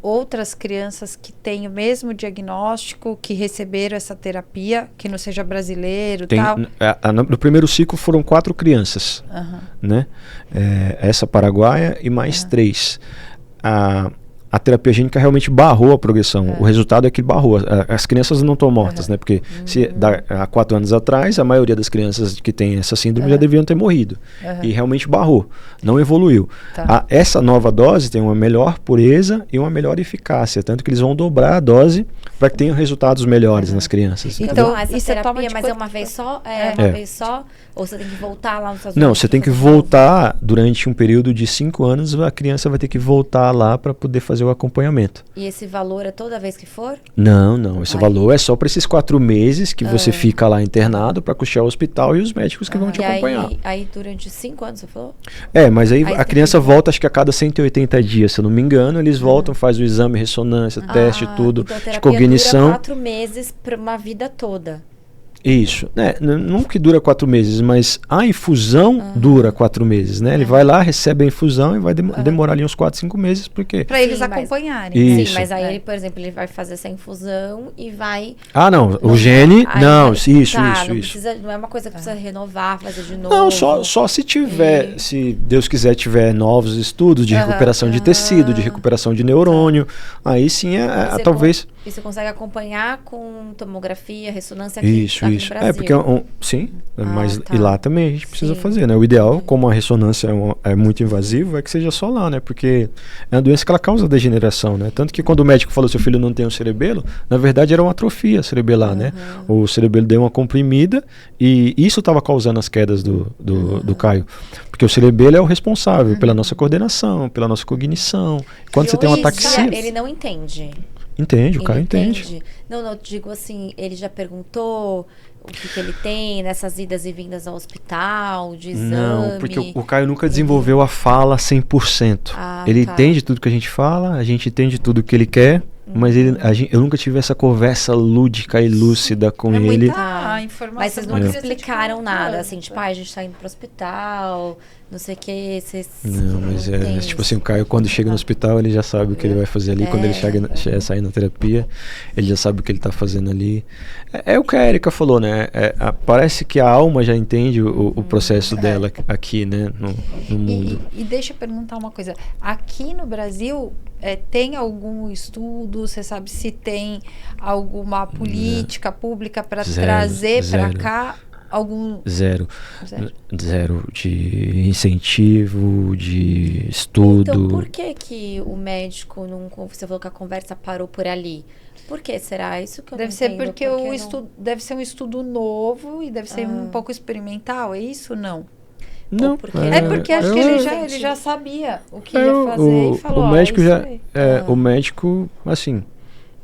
outras crianças que têm o mesmo diagnóstico, que receberam essa terapia, que não seja brasileiro e tal? No primeiro ciclo foram 4 crianças, né? Essa paraguaia e mais 3. A terapia gênica realmente barrou a progressão. O resultado é que barrou. As crianças não estão mortas, né? Porque há 4 anos atrás, a maioria das crianças que têm essa síndrome já deviam ter morrido. E realmente barrou. Não evoluiu. Essa nova dose tem uma melhor pureza e uma melhor eficácia. Tanto que eles vão dobrar a dose para que tenham resultados melhores nas crianças. Então, essa terapia, mas é uma vez só? Uma vez só? Ou você tem que voltar lá nos Estados Unidos? Não, você tem que voltar durante um período de 5 anos, a criança vai ter que voltar lá para poder fazer o acompanhamento. E esse valor é toda vez que for? Não. Esse valor é só para esses 4 meses que você fica lá internado para custear o hospital e os médicos que vão te acompanhar. Aí durante 5 anos, você falou? Mas aí a criança volta, acho que a cada 180 dias, se eu não me engano, eles voltam, fazem o exame, ressonância, teste, tudo, então a terapia de cognição. Dura 4 meses para uma vida toda. Isso, não que dura 4 meses, mas a infusão dura 4 meses, né? Ele vai lá, recebe a infusão e vai demorar ali uns 4, 5 meses, porque... Para eles acompanharem. Sim, mas aí ele, por exemplo, ele vai fazer essa infusão e vai... não, o gene, isso. Não é uma coisa que precisa renovar, fazer de novo. Não, só se tiver, se Deus quiser, tiver novos estudos de recuperação de tecido, de recuperação de neurônio, aí sim, talvez... E você consegue acompanhar com tomografia, ressonância aqui no Brasil. Porque sim, mas e lá também a gente precisa fazer, né? O ideal, como a ressonância é muito invasiva, é que seja só lá, né? Porque é uma doença que ela causa degeneração, né? Tanto que quando o médico falou seu filho não tem um cerebelo, na verdade era uma atrofia cerebelar, né? O cerebelo deu uma comprimida e isso estava causando as quedas do Caio. Porque o cerebelo é o responsável pela nossa coordenação, pela nossa cognição. Quando você tem um ataque ele não entende. Entende, o cara entende. Não, digo assim, ele já perguntou o que ele tem nessas idas e vindas ao hospital, de exame? Não, porque o Caio nunca desenvolveu a fala 100%. Ele entende tudo que a gente fala, a gente entende tudo que ele quer, mas eu nunca tive essa conversa lúdica e lúcida com ele. Informação. Mas vocês nunca explicaram nada, assim, tipo, a gente tá indo pro hospital, não sei o que, Não, mas tipo assim, o Caio quando chega no hospital, ele já sabe o que ele vai fazer ali, quando ele sair na terapia, ele já sabe o que ele tá fazendo ali. É o que a Erika falou, né? Parece que a alma já entende o processo dela aqui, né, no mundo. E deixa eu perguntar uma coisa, aqui no Brasil, tem algum estudo, você sabe se tem alguma política pública para trazer para cá algum... Zero de incentivo, de estudo. Então por que o médico não... Você falou que a conversa parou por ali. Por que será isso que eu deve não ser entendo? Porque o estudo deve ser um estudo novo e deve ser um pouco experimental, é isso? Não. Não, porque acho que ele já sabia o que ia fazer e falou. O médico o médico, assim,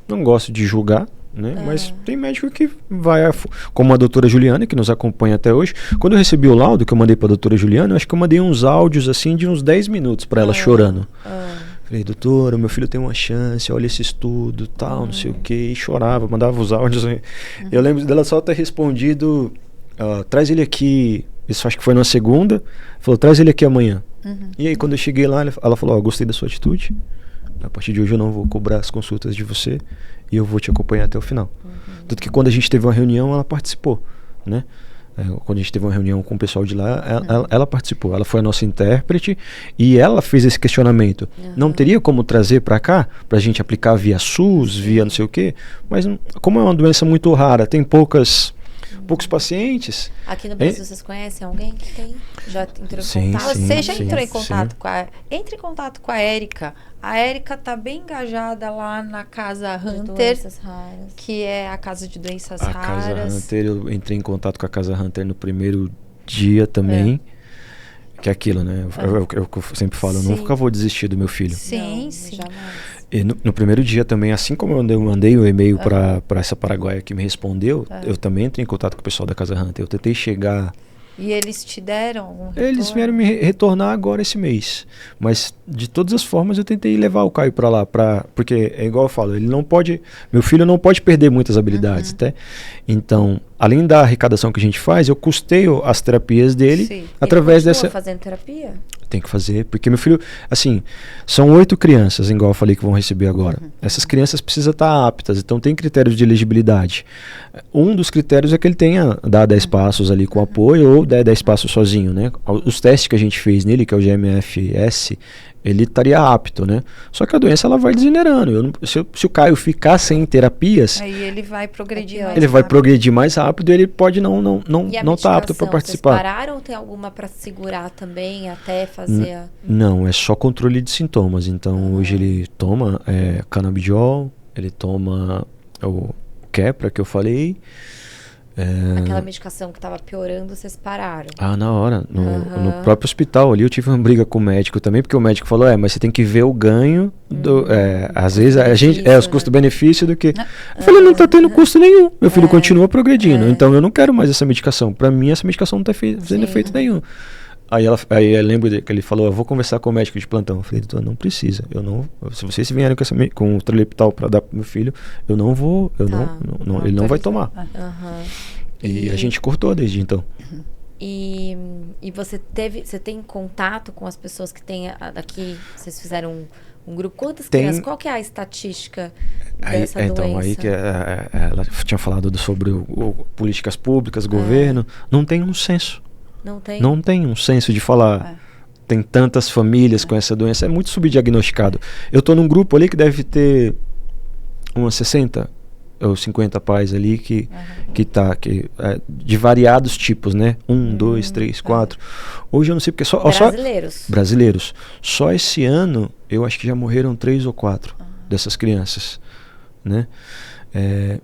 não gosta de julgar, né? Mas tem médico que vai, como a doutora Juliana, que nos acompanha até hoje. Quando eu recebi o laudo que eu mandei para a doutora Juliana, eu acho que eu mandei uns áudios assim de uns 10 minutos para ela chorando. Falei, doutora, meu filho tem uma chance, olha esse estudo, tal, não sei o que, e chorava, mandava os áudios. Eu lembro dela só ter respondido, traz ele aqui. Isso acho que foi na segunda. Falou, traz ele aqui amanhã. E aí quando eu cheguei lá, ela falou, gostei da sua atitude. A partir de hoje eu não vou cobrar as consultas de você e eu vou te acompanhar até o final. Tanto que quando a gente teve uma reunião, ela participou, né? Quando a gente teve uma reunião com o pessoal de lá, ela participou. Ela foi a nossa intérprete e ela fez esse questionamento. Não teria como trazer para cá, pra gente aplicar via SUS, via não sei o quê? Mas como é uma doença muito rara, tem poucas poucos pacientes. Aqui no Brasil, vocês conhecem alguém que tem? Já entrou em Sim, contato? sim, Você já sim, entrou em sim. contato com a... Entre em contato com a Érica. A Érica tá bem engajada lá na Casa De Hunter, doenças raras. que é a casa de doenças A Casa raras. Hunter, eu entrei em contato com a Casa Hunter no primeiro dia também. Que é aquilo, né? Eu sempre falo, eu Sim. nunca vou desistir do meu filho. Sim, Não, sim. jamais. E no primeiro dia também, assim como eu mandei o e-mail para essa paraguaia que me respondeu, eu também entrei em contato com o pessoal da Casa Hunter. Eu tentei chegar. E eles te deram um Eles retorno? vieram me retornar agora esse mês. Mas de todas as formas eu tentei levar o Caio para lá, porque é igual eu falo, ele não pode, meu filho não pode perder muitas habilidades, tá? Então, além da arrecadação que a gente faz, eu custeio as terapias dele Sim. através Ele continua dessa. fazendo terapia? Tem que fazer, porque meu filho, assim, são 8 crianças, igual eu falei, que vão receber agora. Essas crianças precisam estar aptas, então tem critérios de elegibilidade. Um dos critérios é que ele tenha dado 10 passos ali com apoio ou 10 passos sozinho, né? Os testes que a gente fez nele, que é o GMFS, ele estaria apto, né? Só que a doença ela vai degenerando. Se o Caio ficar sem terapias, Aí ele vai progredir mais ele vai rápido. progredir mais rápido e ele pode não E a tá apto para medicação, participar. Vocês pararam ou tem alguma para segurar também até fazer a... Não, é só controle de sintomas. Então hoje ele toma canabidiol, ele toma o Keppra que eu falei. Aquela medicação que estava piorando, vocês pararam. Na hora, no próprio hospital ali eu tive uma briga com o médico também, porque o médico falou, mas você tem que ver o ganho às vezes a gente, os custo-benefício do que... Eu falei, não tá tendo custo nenhum, meu filho continua progredindo, então eu não quero mais essa medicação, pra mim essa medicação não tá fazendo efeito nenhum. Aí eu lembro que ele falou, eu vou conversar com o médico de plantão. Eu falei, doutor, não precisa, se vocês vierem com o Tralepital para dar pro meu filho, eu não vou, ele não vai tomar. E a gente cortou desde então. E você tem contato com as pessoas que tem aqui, vocês fizeram um grupo, quantas crianças, qual que é a estatística dessa doença? Então, aí que ela tinha falado sobre políticas públicas, governo, não tem um censo. Não tem um senso de falar, tem tantas famílias com essa doença, é muito subdiagnosticado. Eu tô num grupo ali que deve ter umas 60 ou 50 pais ali de variados tipos, né? 1, 2, 3, 4. Hoje eu não sei porque brasileiros. Só esse ano eu acho que já morreram 3 ou 4 dessas crianças, né?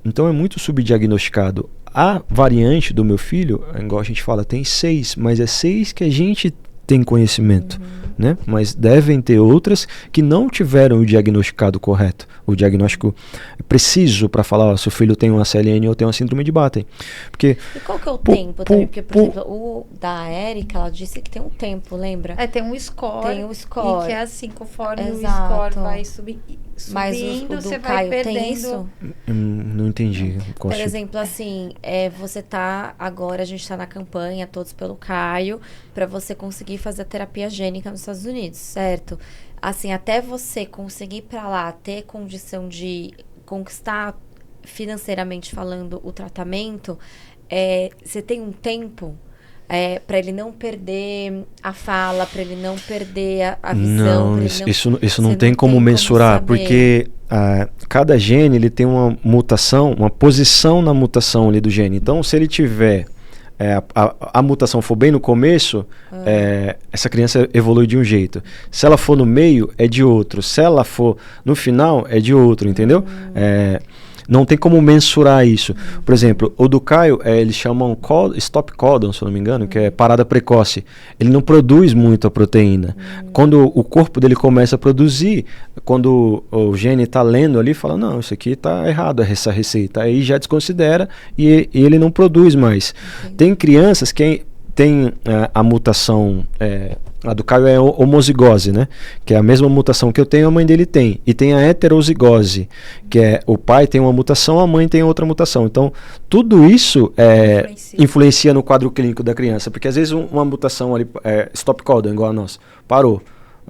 Então é muito subdiagnosticado. A variante do meu filho, igual a gente fala, tem 6, mas é 6 que a gente tem conhecimento, né? Mas devem ter outras que não tiveram o diagnosticado correto, o diagnóstico preciso para falar, seu filho tem uma CLN ou tem uma síndrome de Batten. Porque e qual que é o tempo também? Porque, por exemplo, o da Érica, ela disse que tem um tempo, lembra? Tem um score. Tem um score. E que é assim, conforme o Exato. score vai subindo, mas o do você Caio vai perdendo. tem isso? Não entendi. Por exemplo, assim, você tá agora, a gente tá na campanha, Todos pelo Caio, para você conseguir fazer a terapia gênica nos Estados Unidos, certo? Assim, até você conseguir ir para lá, ter condição de conquistar financeiramente falando o tratamento, você tem um tempo para ele não perder a fala, para ele não perder a visão. Não, isso não tem como mensurar, porque cada gene ele tem uma mutação, uma posição na mutação ali do gene. Então, se ele tiver a mutação for bem no começo, essa criança evolui de um jeito. Se ela for no meio, é de outro. Se ela for no final, é de outro, entendeu? Não tem como mensurar isso. Por exemplo, o do Caio, eles chamam stop codon, se eu não me engano, que é parada precoce. Ele não produz muito a proteína. Quando o corpo dele começa a produzir, quando o gene está lendo ali, fala, não, isso aqui está errado, essa receita. Aí já desconsidera e ele não produz mais. Tem crianças que tem a mutação, a do Caio é homozigose, né? Que é a mesma mutação que eu tenho, a mãe dele tem. E tem a heterozigose, que é o pai tem uma mutação, a mãe tem outra mutação. Então, tudo isso influencia no quadro clínico da criança. Porque às vezes uma mutação ali, stop codon, igual a nossa, parou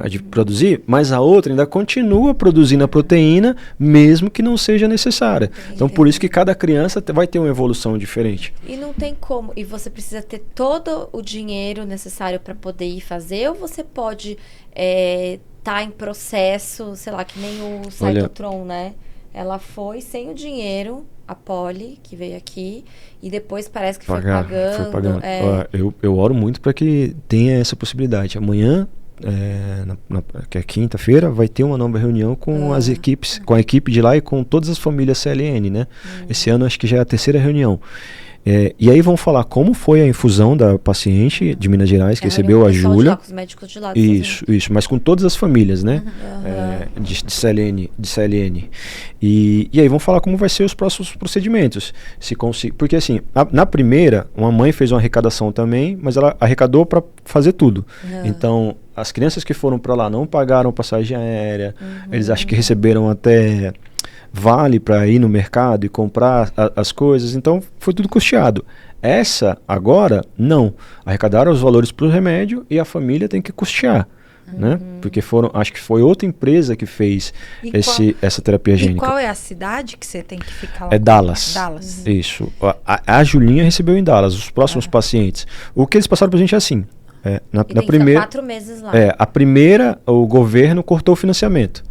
de produzir, mas a outra ainda continua produzindo a proteína, mesmo que não seja necessária. Então, por isso que cada criança vai ter uma evolução diferente. E não tem como, e você precisa ter todo o dinheiro necessário para poder ir fazer, ou você pode tá em processo, sei lá, que nem o Cytotron, né? ela foi sem o dinheiro, a Poli, que veio aqui, e depois parece que foi pagando. Ó, eu oro muito para que tenha essa possibilidade. Amanhã, que é quinta-feira, vai ter uma nova reunião com as equipes, com a equipe de lá e com todas as famílias CLN, né? Esse ano acho que já é a terceira reunião. E aí vão falar como foi a infusão da paciente de Minas Gerais, que recebeu a Júlia. Os médicos de lá. Isso, mas com todas as famílias, né? De CLN. E aí vão falar como vai ser os próximos procedimentos. Porque assim, na primeira, uma mãe fez uma arrecadação também, mas ela arrecadou para fazer tudo. Então, as crianças que foram para lá não pagaram passagem aérea, eles acham que receberam até vale para ir no mercado e comprar as coisas, então foi tudo custeado. Essa, agora, não. Arrecadaram os valores para o remédio e a família tem que custear, né? Porque acho que foi outra empresa que fez essa terapia gênica. E qual é a cidade que você tem que ficar lá? É Dallas. Dallas. Isso. A Julinha recebeu em Dallas, os próximos pacientes. O que eles passaram pra gente é assim, na primeira, 4 meses lá. A primeira, o governo cortou o financiamento.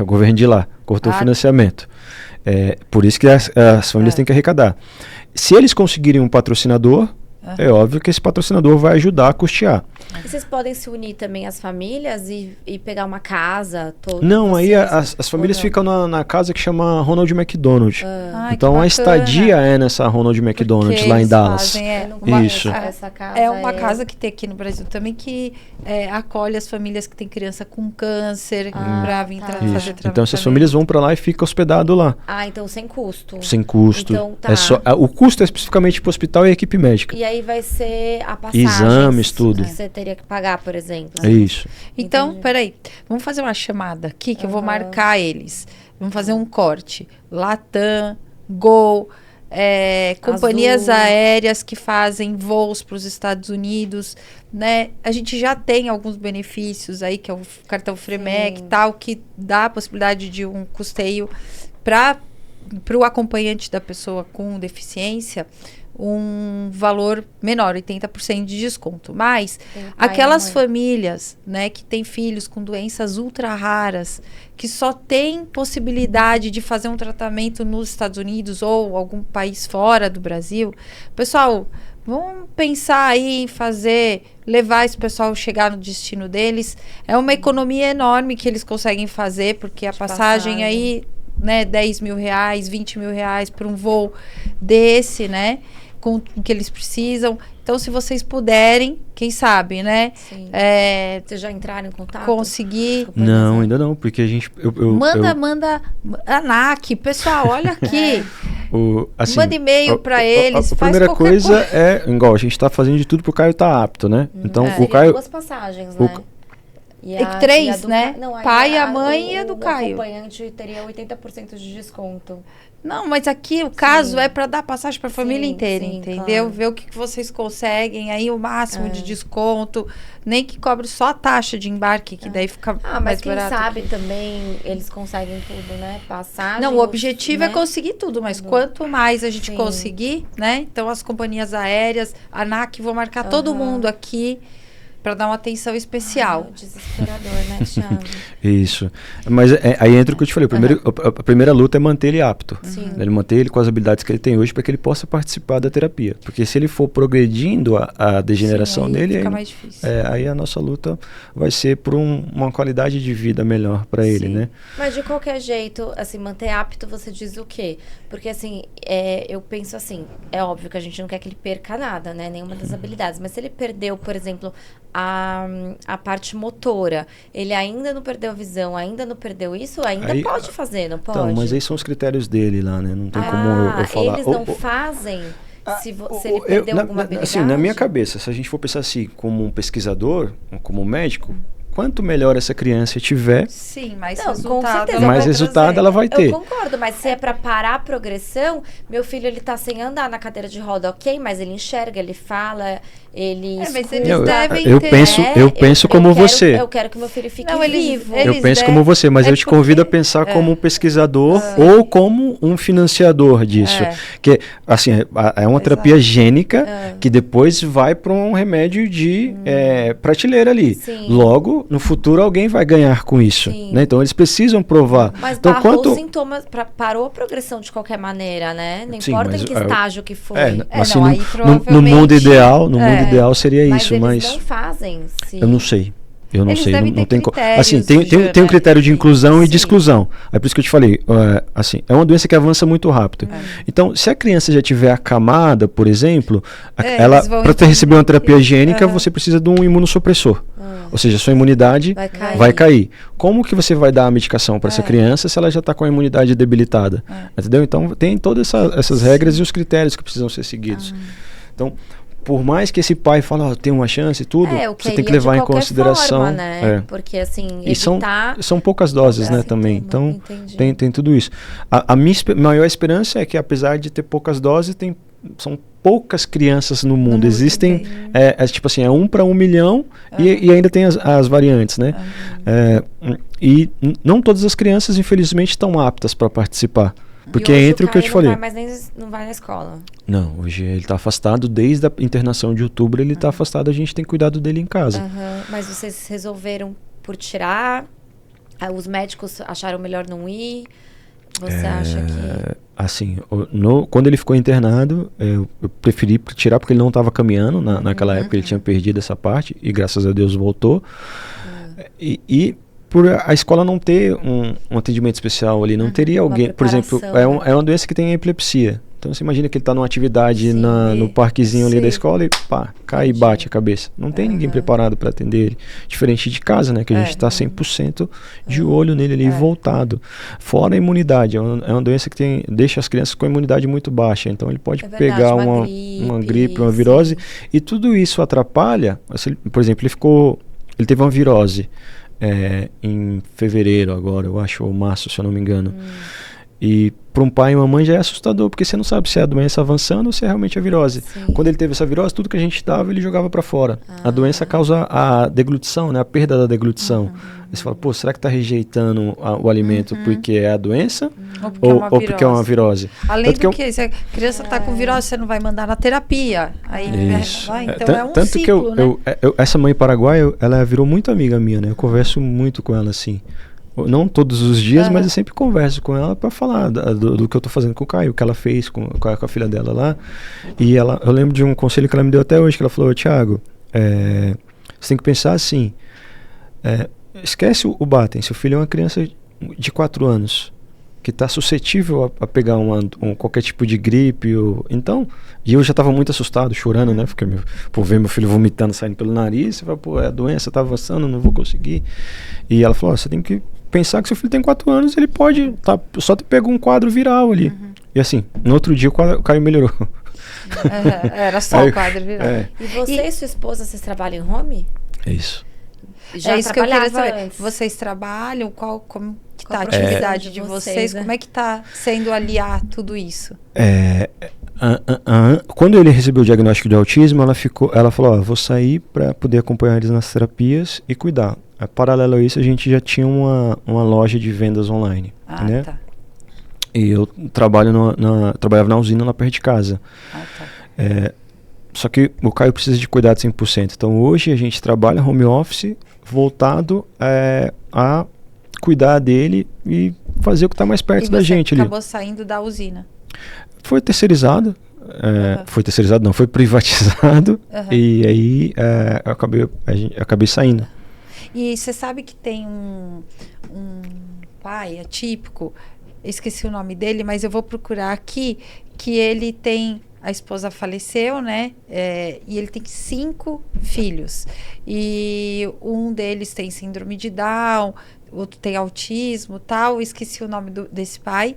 O governo de lá cortou o financiamento. Por isso que as famílias têm que arrecadar. Se eles conseguirem um patrocinador, é óbvio que esse patrocinador vai ajudar a custear. E vocês podem se unir também as famílias e pegar uma casa? Não, aí as famílias ficam na casa que chama Ronald McDonald. Então a estadia é nessa Ronald McDonald lá em Dallas. Isso. Essa casa é uma casa que tem aqui no Brasil também que acolhe as famílias que têm criança com câncer para vir fazer tratamento. Então essas famílias vão para lá e ficam hospedado lá. Então sem custo. Sem custo. Então, o custo é especificamente para o hospital e a equipe médica. E aí vai ser a passagem. Exames, tudo. Que você teria que pagar, por exemplo. É isso. Então, peraí. Vamos fazer uma chamada aqui que eu vou marcar eles. Vamos fazer um corte. Latam, Gol, companhias aéreas que fazem voos para os Estados Unidos, né? A gente já tem alguns benefícios aí, que é o cartão Fremec e tal, que dá a possibilidade de um custeio para o acompanhante da pessoa com deficiência, um valor menor, 80% de desconto. Mas aquelas famílias, né, que têm filhos com doenças ultra raras, que só tem possibilidade de fazer um tratamento nos Estados Unidos ou algum país fora do Brasil, pessoal, vamos pensar aí em levar esse pessoal chegar no destino deles. É uma economia enorme que eles conseguem fazer, porque a passagem aí, né, 10 mil reais, 20 mil reais para um voo desse, né, com o que eles precisam. Então, se vocês puderem, quem sabe, né? Sim. Vocês já entraram em contato? Conseguir. Não, ainda não, porque a gente... Manda ANAC, pessoal, olha aqui. Assim, manda e-mail para eles. A primeira coisa é, igual, a gente está fazendo de tudo pro Caio estar apto, né? Então, o Caio... 2 passagens, né? Três, né? Pai, a mãe e a do Caio. O acompanhante teria 80% de desconto. Não, mas aqui o caso é para dar passagem para a família inteira, entendeu? Claro. Ver o que vocês conseguem, aí o máximo de desconto, nem que cobre só a taxa de embarque, que daí fica mais barato. Mas quem sabe também eles conseguem tudo, né? Passagem. Não, o objetivo é conseguir tudo, mas quanto mais a gente conseguir, né? Então as companhias aéreas, a ANAC, vou marcar todo mundo aqui para dar uma atenção especial. Desesperador, né, Thiago? Isso. Mas aí entra o que eu te falei. A primeira luta é manter ele apto. Sim. Ele manter ele com as habilidades que ele tem hoje para que ele possa participar da terapia. Porque se ele for progredindo a degeneração dele, fica mais difícil. Aí a nossa luta vai ser por uma qualidade de vida melhor para ele, né? Mas de qualquer jeito, assim, manter apto, você diz o quê? Porque assim, eu penso assim, é óbvio que a gente não quer que ele perca nada, né? Nenhuma das habilidades. Mas se ele perdeu, por exemplo, a parte motora, ele ainda não perdeu a visão, ainda não perdeu isso, ainda pode fazer, não pode? Então, mas aí são os critérios dele lá, né? Não tem como eu falar. Eles não fazem se ele perdeu alguma habilidade? Assim, na minha cabeça, se a gente for pensar assim, como um pesquisador, como um médico, quanto melhor essa criança tiver, mais resultado ela vai ter. Eu concordo, mas se é para parar a progressão, meu filho, ele tá sem andar na cadeira de roda, ok, mas ele enxerga, ele fala, ele escuta. Mas eles devem eu penso como você. Eu quero que meu filho fique vivo. Eu penso como você, mas eu te convido a pensar como um pesquisador ou como um financiador disso. Que, assim, é uma terapia gênica que depois vai para um remédio de prateleira ali. Sim. Logo, no futuro alguém vai ganhar com isso, Sim. né? Então eles precisam provar. Mas então, barrou os sintomas, parou a progressão de qualquer maneira, né? Não Sim, importa mas em que estágio que foi. Assim, não, aí no provavelmente- mundo ideal seria Mas isso, eles mas não fazem. Se... eu não sei. Eu não Eles sei, devem não ter tem critérios, assim, tem um Jana. critério de inclusão e de Sim. exclusão. É por isso que eu te falei, assim, é uma doença que avança muito rápido. Então, se a criança já tiver acamada, por exemplo, ela eles vão para receber uma terapia entender. higiênica, você precisa de um imunossupressor. Ou seja, a sua imunidade vai cair. Como que você vai dar a medicação para essa criança se ela já está com a imunidade debilitada? Entendeu? Então, tem todas essas regras e os critérios que precisam ser seguidos. Então, por mais que esse pai fale, tem uma chance e tudo, você tem que levar em consideração. Forma, né? Porque assim, evitar... são poucas doses, né, também. Então, tem tudo isso. A minha maior esperança é que, apesar de ter poucas doses, são poucas crianças no mundo. Existem, tipo assim, 1 para 1 milhão e ainda tem as variantes, né? E não todas as crianças, infelizmente, estão aptas para participar. Porque entre o que eu te falei. Não vai na escola. Não, hoje ele está afastado, desde a internação de outubro ele está afastado, a gente tem cuidado dele em casa. Mas vocês resolveram por tirar? Os médicos acharam melhor não ir? Você acha que... Assim, quando ele ficou internado, eu preferi tirar porque ele não estava caminhando naquela época, ele tinha perdido essa parte e graças a Deus voltou. E por a escola não ter um atendimento especial ali, não teria alguém, por exemplo, é uma doença que tem epilepsia. Então você imagina que ele está numa atividade no parquezinho ali da escola e pá, cai e bate a cabeça. Não tem ninguém preparado para atender ele. Diferente de casa, né? Que a gente está 100% de olho nele ali voltado. Fora a imunidade, é uma doença que deixa as crianças com a imunidade muito baixa. Então ele pode pegar uma gripe, uma virose. E tudo isso atrapalha. Por exemplo, ele teve uma virose em fevereiro agora, eu acho, ou março, se eu não me engano. E para um pai e uma mãe já é assustador, porque você não sabe se é a doença avançando ou se é realmente a virose. Quando ele teve essa virose, tudo que a gente dava, ele jogava para fora. A doença causa a deglutição, né? A perda da deglutição. Aí você fala, será que está rejeitando o alimento porque é a doença ou porque é uma virose? Além do que, se a criança está com virose, você não vai mandar na terapia. Aí, então é um tanto ciclo, que essa mãe paraguaia, ela virou muito amiga minha, né? Eu converso muito com ela, assim. Não todos os dias, mas eu sempre converso com ela para falar do que eu tô fazendo com o Caio, o que ela fez com a filha dela lá. E eu lembro de um conselho que ela me deu até hoje, que ela falou, Thiago, você tem que pensar assim, esquece o Batem, seu filho é uma criança de 4 anos, que está suscetível a pegar qualquer tipo de gripe. E eu já estava muito assustado, chorando, né? Porque por ver meu filho vomitando, saindo pelo nariz, você fala, é a doença, tá avançando, não vou conseguir. E ela falou, você tem que pensar que seu filho tem 4 anos, ele pode só ter pego um quadro viral ali. E assim, no outro dia o Caio melhorou. Era só o quadro viral. E você e sua esposa, vocês trabalham em home? É isso. Já isso que eu queria saber. Vocês trabalham? Como que tá a atividade de vocês? Como é que tá sendo aliar tudo isso? Quando ele recebeu o diagnóstico de autismo, ela falou, vou sair para poder acompanhar eles nas terapias e cuidar. Paralelo a isso, a gente já tinha uma loja de vendas online, né? Tá. E eu trabalhava na usina lá perto de casa. Só que o Caio precisa de cuidado 100%. Então hoje a gente trabalha home office voltado a cuidar dele e fazer o que está mais perto da gente ali. Acabou saindo da usina? Foi terceirizado. Foi terceirizado, não, foi privatizado. E aí eu acabei saindo. E você sabe que tem um pai atípico, esqueci o nome dele, mas eu vou procurar aqui, que ele tem... A esposa faleceu, né? E ele tem 5 filhos. E um deles tem síndrome de Down, outro tem autismo, tal. Esqueci o nome desse pai.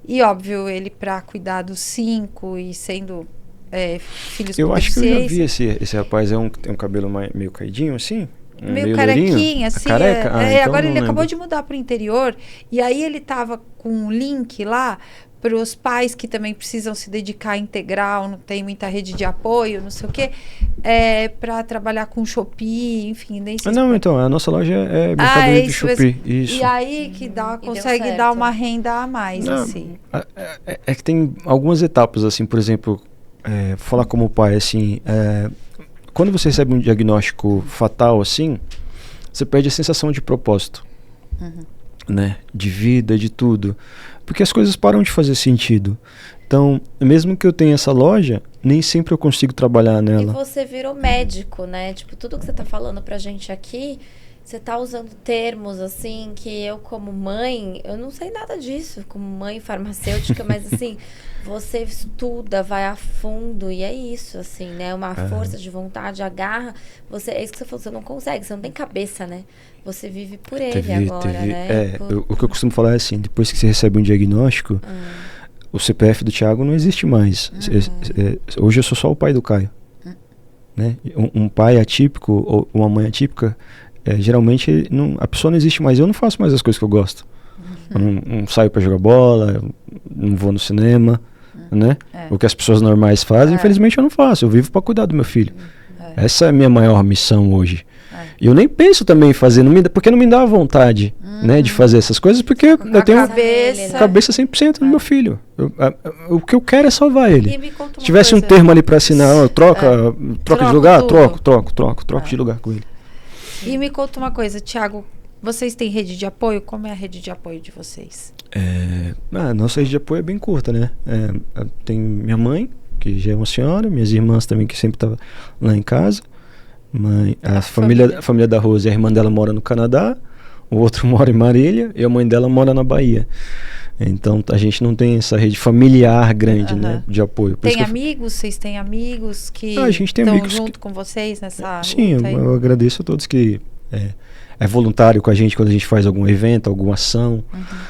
E, óbvio, ele para cuidar dos 5 e sendo filhos eu acho que eu já vi esse rapaz. Tem um cabelo meio caidinho, assim? Meio carequinha, assim. Careca? Então agora ele acabou de mudar para o interior. E aí ele tava com um link lá para os pais que também precisam se dedicar integral, não tem muita rede de apoio, não sei o quê, para trabalhar com Shopee, enfim. Nem sei então, a nossa loja é mercadoria de Shopee. Isso. E aí que consegue dar uma renda a mais, assim. É que tem algumas etapas, assim, por exemplo, falar como pai, assim, quando você recebe um diagnóstico fatal, assim, você perde a sensação de propósito, né? De vida, de tudo. Porque as coisas param de fazer sentido. Então, mesmo que eu tenha essa loja, nem sempre eu consigo trabalhar E nela. você virou médico, né? Tipo, tudo que você tá falando pra gente aqui, você tá usando termos, assim, que eu como mãe, eu não sei nada disso, como mãe farmacêutica, mas assim, você estuda, vai a fundo, e é isso, assim, né? Uma força de vontade, agarra, é isso que você falou, você não consegue, você não tem cabeça, né? Você vive por ele agora, né? O que eu costumo falar é assim, depois que você recebe um diagnóstico, o CPF do Thiago não existe mais. Hoje eu sou só o pai do Caio. Né? Um pai atípico ou uma mãe atípica, geralmente a pessoa não existe mais. Eu não faço mais as coisas que eu gosto. Eu não saio para jogar bola, eu não vou no cinema, né? O que as pessoas normais fazem, infelizmente eu não faço. Eu vivo para cuidar do meu filho. Essa é a minha maior missão hoje. E eu nem penso também em fazer, porque não me dá vontade, né, de fazer essas coisas, porque eu tenho cabeça 100% no meu filho. O que eu quero é salvar ele. Se tivesse um termo ali para assinar, troca de lugar, troco de lugar com ele. E me conta uma coisa, Thiago, vocês têm rede de apoio? Como é a rede de apoio de vocês? Nossa rede de apoio é bem curta, né? Tem minha mãe, que já é uma senhora, minhas irmãs também, que sempre estavam lá em casa. A família da Rose, a irmã dela mora no Canadá, o outro mora em Marília e a mãe dela mora na Bahia. Então a gente não tem essa rede familiar grande, né, de apoio. Tem amigos? Vocês têm amigos que estão junto com vocês nessa Sim, eu agradeço a todos que é voluntário com a gente quando a gente faz algum evento, alguma ação.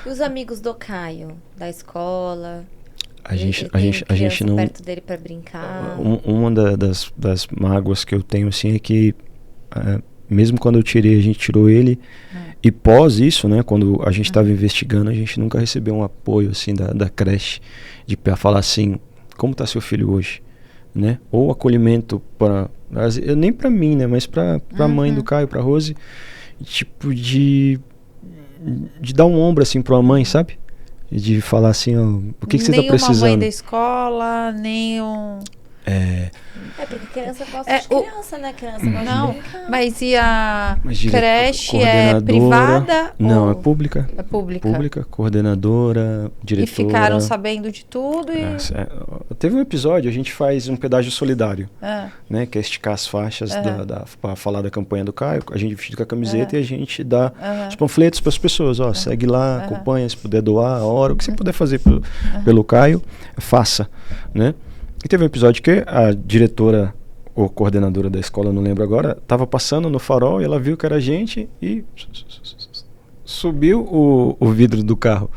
E os amigos do Caio, da escola? A gente não perto dele para brincar. Uma das mágoas que eu tenho assim é que mesmo quando a gente tirou ele e pós isso, né, quando a gente estava investigando, a gente nunca recebeu um apoio assim da creche para falar assim, como está seu filho hoje, né? Ou acolhimento para nem para mim, né, mas para a mãe do Caio, para Rose, tipo de dar um ombro assim para a mãe, sabe? De falar assim, ó, o que você está precisando? Nenhuma mãe da escola, nenhum... Porque criança gosta de criança, né? Criança gosta de brincar. Mas e a creche é privada? Não, é pública. É pública. Pública, coordenadora, diretora. E ficaram sabendo de tudo? Teve um episódio, a gente faz um pedágio solidário, né? Que é esticar as faixas para falar da campanha do Caio. A gente vestido com a camiseta e a gente dá os panfletos para as pessoas. Ó, segue lá, acompanha, se puder doar a hora, o que você puder fazer pelo Caio, faça, né? E teve um episódio que a diretora ou coordenadora da escola, não lembro agora, estava passando no farol e ela viu que era a gente e subiu o vidro do carro.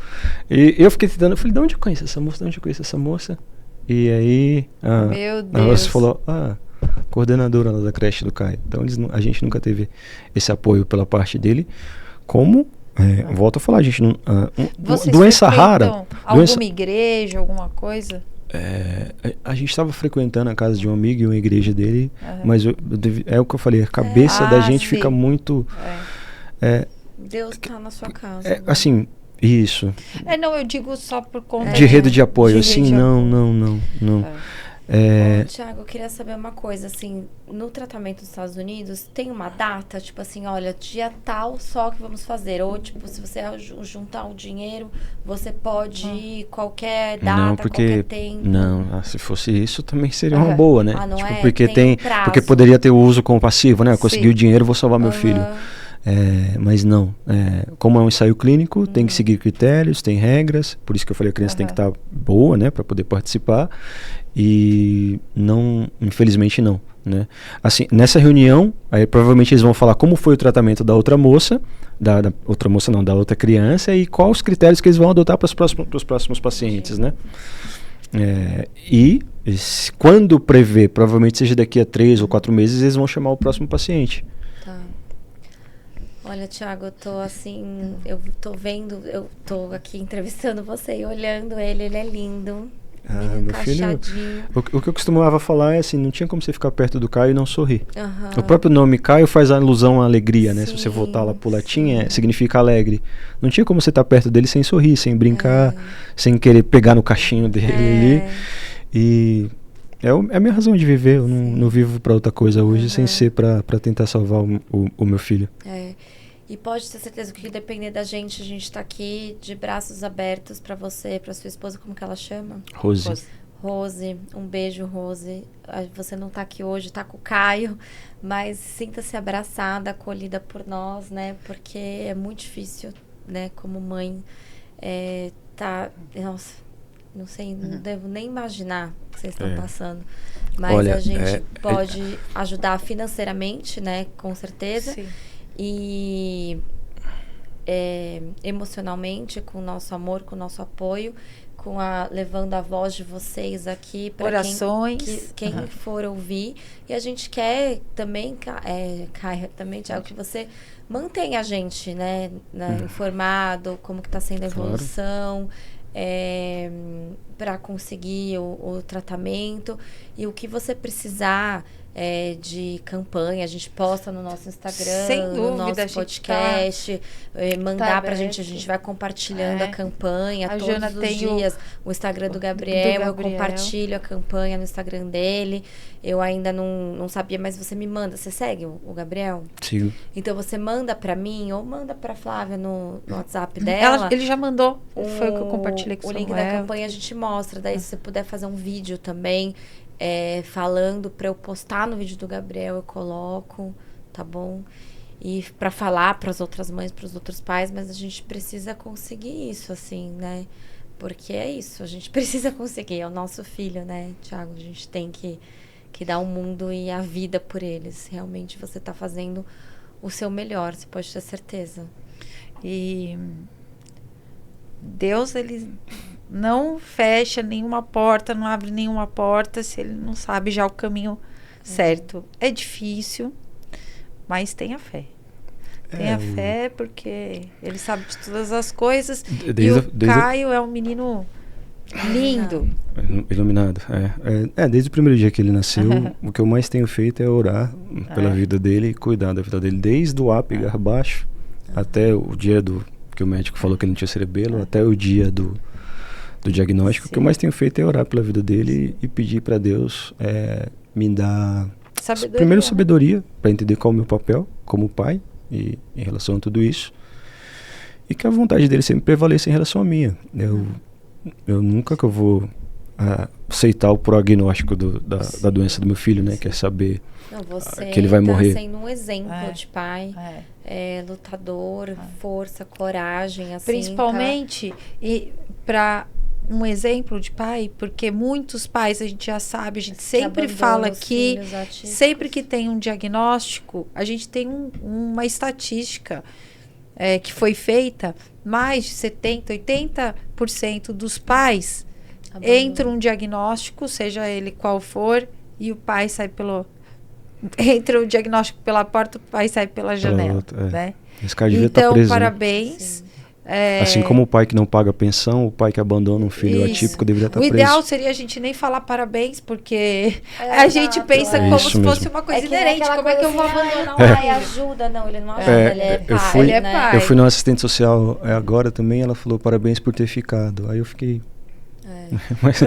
E eu fiquei tentando, eu falei, de onde eu conheço essa moça? De onde eu conheço essa moça? E aí a Rosa falou, coordenadora lá da creche do Caio. Então a gente nunca teve esse apoio pela parte dele. Como, volto a falar, a gente não... doença rara... Alguma igreja, alguma coisa? A gente estava frequentando a casa de um amigo e uma igreja dele, mas é o que eu falei, a cabeça da gente fica muito... Deus está na sua casa. Assim, isso. Não, eu digo só por conta... De rede de apoio, assim, não. Thiago, eu queria saber uma coisa, assim, no tratamento dos Estados Unidos, tem uma data, tipo assim, olha, dia tal só que vamos fazer, ou tipo, se você juntar o dinheiro, você pode ir qualquer data, qualquer tempo. Não, se fosse isso também seria uma boa, né? Não tipo, é? Porque tem um prazo. Porque poderia ter o uso como passivo, né? Eu consegui o dinheiro, vou salvar meu filho. Mas não, como é um ensaio clínico, tem que seguir critérios, tem regras, por isso que eu falei, a criança tem que estar boa, né, para poder participar, e não, infelizmente não, né. Assim, nessa reunião, aí provavelmente eles vão falar como foi o tratamento da outra moça, da outra criança, e quais os critérios que eles vão adotar para os próximos pacientes, né. Quando prever, provavelmente seja daqui a 3 ou 4 meses, eles vão chamar o próximo paciente. Olha, Thiago, eu tô assim, eu tô aqui entrevistando você e olhando ele é lindo. Meu filho, o que eu costumava falar é assim, não tinha como você ficar perto do Caio e não sorrir. O próprio nome Caio faz alusão à alegria, né? Sim, se você voltar lá pro latim, significa alegre. Não tinha como você estar perto dele sem sorrir, sem brincar, sem querer pegar no cachinho dele ali. É a minha razão de viver. Eu não vivo pra outra coisa hoje sem ser pra tentar salvar o meu filho. E pode ter certeza que depender da gente, a gente tá aqui de braços abertos pra você, pra sua esposa, como que ela chama? Rose, um beijo, Rose. Você não tá aqui hoje, tá com o Caio, mas sinta-se abraçada, acolhida por nós, né? Porque é muito difícil, né? Como mãe, nossa, não sei, não devo nem imaginar o que vocês estão passando. Mas olha, a gente pode ajudar financeiramente, né? Com certeza. Sim. E emocionalmente, com o nosso amor, com o nosso apoio, levando a voz de vocês aqui para orações, quem for ouvir. E a gente quer também, Caio, também, Thiago, que você mantenha a gente, né, informado, como que está sendo a evolução, para conseguir o tratamento. E o que você precisar de campanha, a gente posta no nosso Instagram, sem dúvida, no nosso podcast, mandar pra gente, a gente vai compartilhando a campanha todos os dias. O Instagram do Gabriel, eu compartilho a campanha no Instagram dele. Eu ainda não sabia, mas você me manda. Você segue o Gabriel? Sigo. Então você manda pra mim ou manda pra Flávia no WhatsApp dela. Ele já mandou. Foi o que eu compartilhei com o link da campanha a gente mostra. Daí se você puder fazer um vídeo também, falando para eu postar no vídeo do Gabriel, eu coloco, tá bom? E para falar para as outras mães, para os outros pais, mas a gente precisa conseguir isso, assim, né? Porque é isso, a gente precisa conseguir, é o nosso filho, né, Thiago? A gente tem que dar o mundo e a vida por eles. Realmente você tá fazendo o seu melhor, você pode ter certeza. E Deus, ele não fecha nenhuma porta, não abre nenhuma porta se ele não sabe já o caminho certo. É difícil, mas tenha fé. Tenha fé, porque ele sabe de todas as coisas. Caio é um menino lindo. Iluminado. Desde o primeiro dia que ele nasceu, o que eu mais tenho feito é orar pela vida dele e cuidar da vida dele. Desde o ápice baixo até o dia que o médico falou que ele não tinha cerebelo, até o dia do diagnóstico. Sim. O que eu mais tenho feito é orar pela vida dele e pedir para Deus me dar sabedoria para entender qual é o meu papel como pai e em relação a tudo isso, e que a vontade dele sempre prevaleça em relação à minha. Eu nunca que eu vou aceitar o prognóstico da doença do meu filho, né? Quer saber que ele vai morrer. Você sendo um exemplo de pai, lutador, força, coragem, assim. Principalmente para um exemplo de pai, porque muitos pais, a gente já sabe, a gente sempre fala aqui, sempre que tem um diagnóstico, a gente tem uma estatística que foi feita, mais de 70%, 80% dos pais entra um diagnóstico, seja ele qual for, e o pai sai entra o diagnóstico pela porta, o pai sai pela janela, né? Esse cara devia estar preso, parabéns. Né? Assim como o pai que não paga pensão, o pai que abandona um filho atípico deveria estar preso. O ideal seria a gente nem falar parabéns, porque a gente pensa como se fosse uma coisa inerente. Como é que eu vou abandonar o pai? Ajuda, não, ele não ajuda, ele é pai. Ele é pai. Eu fui numa assistente social agora também, ela falou parabéns por ter ficado. Aí eu fiquei... Mas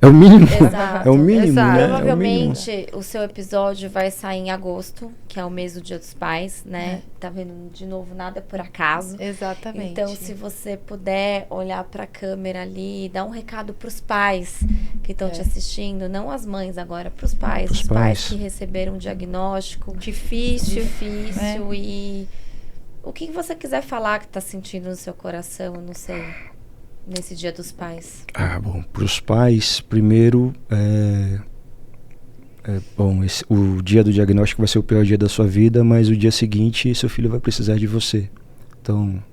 é o mínimo. Exato, é o mínimo, né? Provavelmente o seu episódio vai sair em agosto, que é o mês do Dia dos Pais, né? Tá vendo? De novo, nada por acaso. Exatamente. Então, se você puder olhar pra câmera ali e dar um recado pros pais que estão te assistindo, não as mães agora, pros pais. Os pais que receberam um diagnóstico difícil e o que você quiser falar que tá sentindo no seu coração, eu não sei. Nesse Dia dos Pais? Bom, para os pais, primeiro, o dia do diagnóstico vai ser o pior dia da sua vida, mas o dia seguinte seu filho vai precisar de você. Então,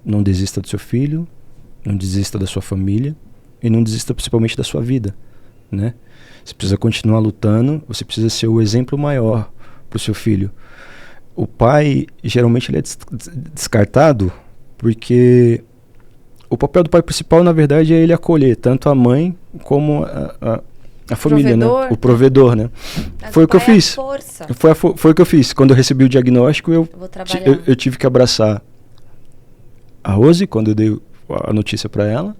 não desista do seu filho, não desista da sua família e não desista principalmente da sua vida, né? Você precisa continuar lutando, você precisa ser o exemplo maior para o seu filho. O pai, geralmente, ele é descartado porque... O papel do pai principal, na verdade, é ele acolher tanto a mãe como a família, né? O provedor, né? Foi o que eu fiz. Foi o que eu fiz. Quando eu recebi o diagnóstico, eu tive que abraçar a Rose, quando eu dei a notícia para ela.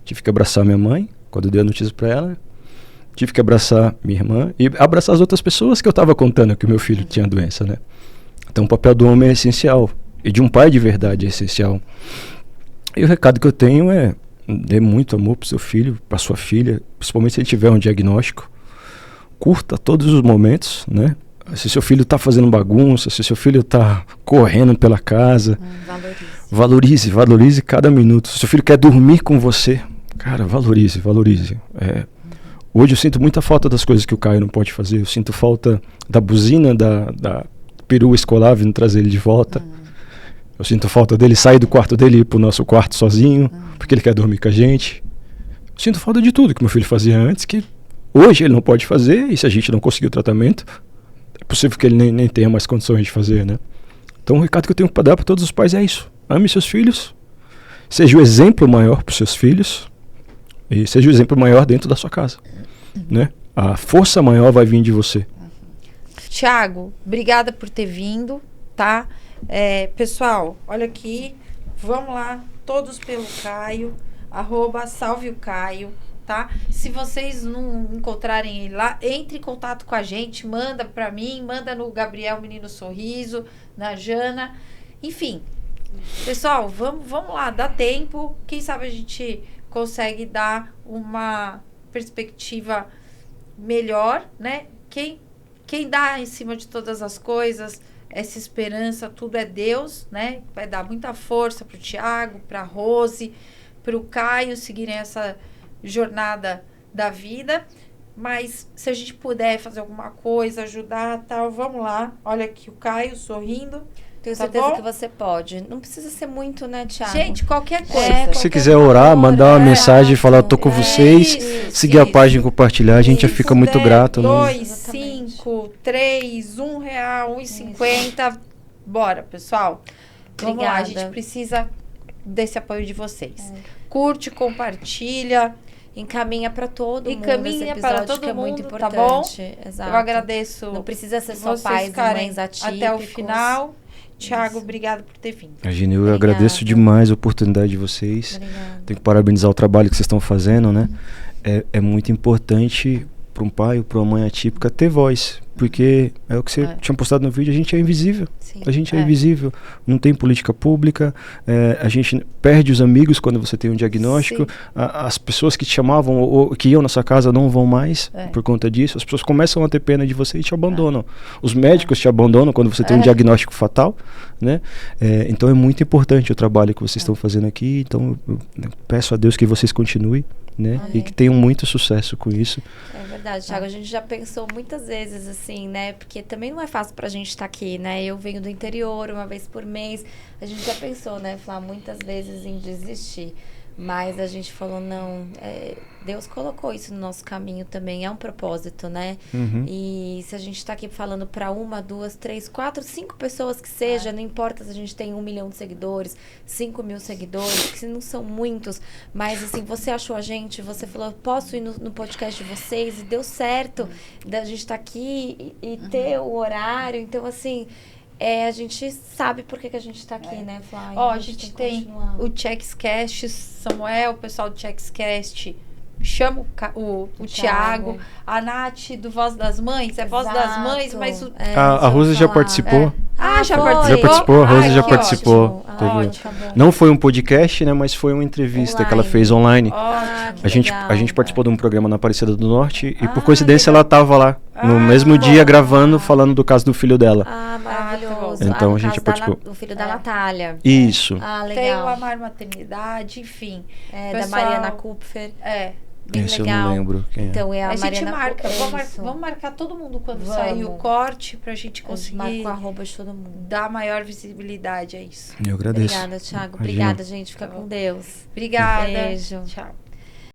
Tive que abraçar minha mãe, quando eu dei a notícia para ela. tive que abraçar minha irmã e abraçar as outras pessoas que eu estava contando que o meu filho tinha doença, né? Então o papel do homem é essencial, e de um pai de verdade é essencial. E o recado que eu tenho é: dê muito amor pro seu filho, pra sua filha, principalmente se ele tiver um diagnóstico. Curta todos os momentos, né? Se seu filho tá fazendo bagunça, se seu filho tá correndo pela casa, valorize cada minuto. Se seu filho quer dormir com você, cara, valorize. Hoje eu sinto muita falta das coisas que o Caio não pode fazer. Eu sinto falta da buzina da perua escolar vindo trazer ele de volta. Eu sinto falta dele sair do quarto dele e ir pro nosso quarto sozinho, porque ele quer dormir com a gente. Eu sinto falta de tudo que meu filho fazia antes, que hoje ele não pode fazer, e se a gente não conseguir o tratamento, é possível que ele nem tenha mais condições de fazer, né? Então o recado que eu tenho para dar para todos os pais é isso: ame seus filhos, seja o exemplo maior para os seus filhos, e seja o exemplo maior dentro da sua casa, né? A força maior vai vir de você. Thiago, obrigada por ter vindo, tá? Pessoal, olha aqui, vamos lá, todos pelo Caio, @salveocaio, tá? Se vocês não encontrarem ele lá, entre em contato com a gente, manda pra mim, manda no Gabriel Menino Sorriso, na Jana, enfim. Pessoal, vamos lá, dá tempo, quem sabe a gente consegue dar uma perspectiva melhor, né? Quem dá em cima de todas as coisas, essa esperança, tudo é Deus, né? Vai dar muita força pro Thiago, pra Rose, pro Caio seguirem essa jornada da vida. Mas se a gente puder fazer alguma coisa, ajudar, tal, vamos lá. Olha aqui o Caio sorrindo. Tenho certeza que você pode. Não precisa ser muito, né, Thiago? Gente, qualquer coisa. Se quiser orar, mandar uma mensagem e falar: tô com vocês, seguir a página e compartilhar, a gente já fica muito grato. 2, 5, 3, R$1, R$1,50. Bora, pessoal. Vamos lá, a gente precisa desse apoio de vocês. Curte, compartilha. Encaminha para todo mundo. Encaminha para todo que é mundo, muito importante. Tá bom? Exato. Eu agradeço. Não precisa ser só pais e mães atípicos. Até o final. Thiago, obrigado por ter vindo. Imagina, eu agradeço demais a oportunidade de vocês. Obrigada. Tenho que parabenizar o trabalho que vocês estão fazendo, né? É muito importante para um pai ou para uma mãe atípica ter voz, porque é o que você tinha postado no vídeo: a gente é invisível. Sim. A gente é invisível, não tem política pública, a gente perde os amigos quando você tem um diagnóstico, as pessoas que te chamavam ou que iam na sua casa não vão mais por conta disso, as pessoas começam a ter pena de você e te abandonam. Os médicos te abandonam quando você tem um diagnóstico fatal, né? Então é muito importante o trabalho que vocês estão fazendo aqui, então eu peço a Deus que vocês continuem, né? E que tenham muito sucesso com isso. É verdade, Thiago, a gente já pensou muitas vezes assim, né? Porque também não é fácil pra gente estar aqui, né? Eu venho do interior uma vez por mês. A gente já pensou, né, Flá, muitas vezes em desistir. Mas a gente falou, não, Deus colocou isso no nosso caminho também, é um propósito, né? E se a gente tá aqui falando para 1, 2, 3, 4, 5 pessoas que seja, não importa se a gente tem 1 milhão de seguidores, 5 mil seguidores, que não são muitos, mas assim, você achou a gente, você falou: posso ir no podcast de vocês, e deu certo da gente tá aqui e ter o horário, então assim... a gente sabe por que a gente tá aqui, né, Flá? A gente tem o Checkscast, Samuel, o pessoal do Checkscast chama o Thiago, a Nath do Voz das Mães, Voz das Mães, mas a Rose já participou. Já participou? Já participou, a Rose já participou. Ótimo. Não foi um podcast, né, mas foi uma entrevista que ela fez online. A gente participou de um programa na Aparecida do Norte e por coincidência ela estava lá no mesmo dia gravando, falando do caso do filho dela. Maravilhoso. Então a gente participou. Do filho da Natália. Isso. Legal. Tem o Amar Maternidade, enfim. Da Mariana Kupfer. Bem Esse legal. eu não lembro quem é. Então a gente Mariana marca. Vamos marcar todo mundo quando sair o corte pra gente conseguir. Marca o arroba de todo mundo. Dar maior visibilidade a isso. Eu agradeço. Obrigada, Thiago. Obrigada, gente. Fica com Deus. Obrigada. Beijo. Tchau.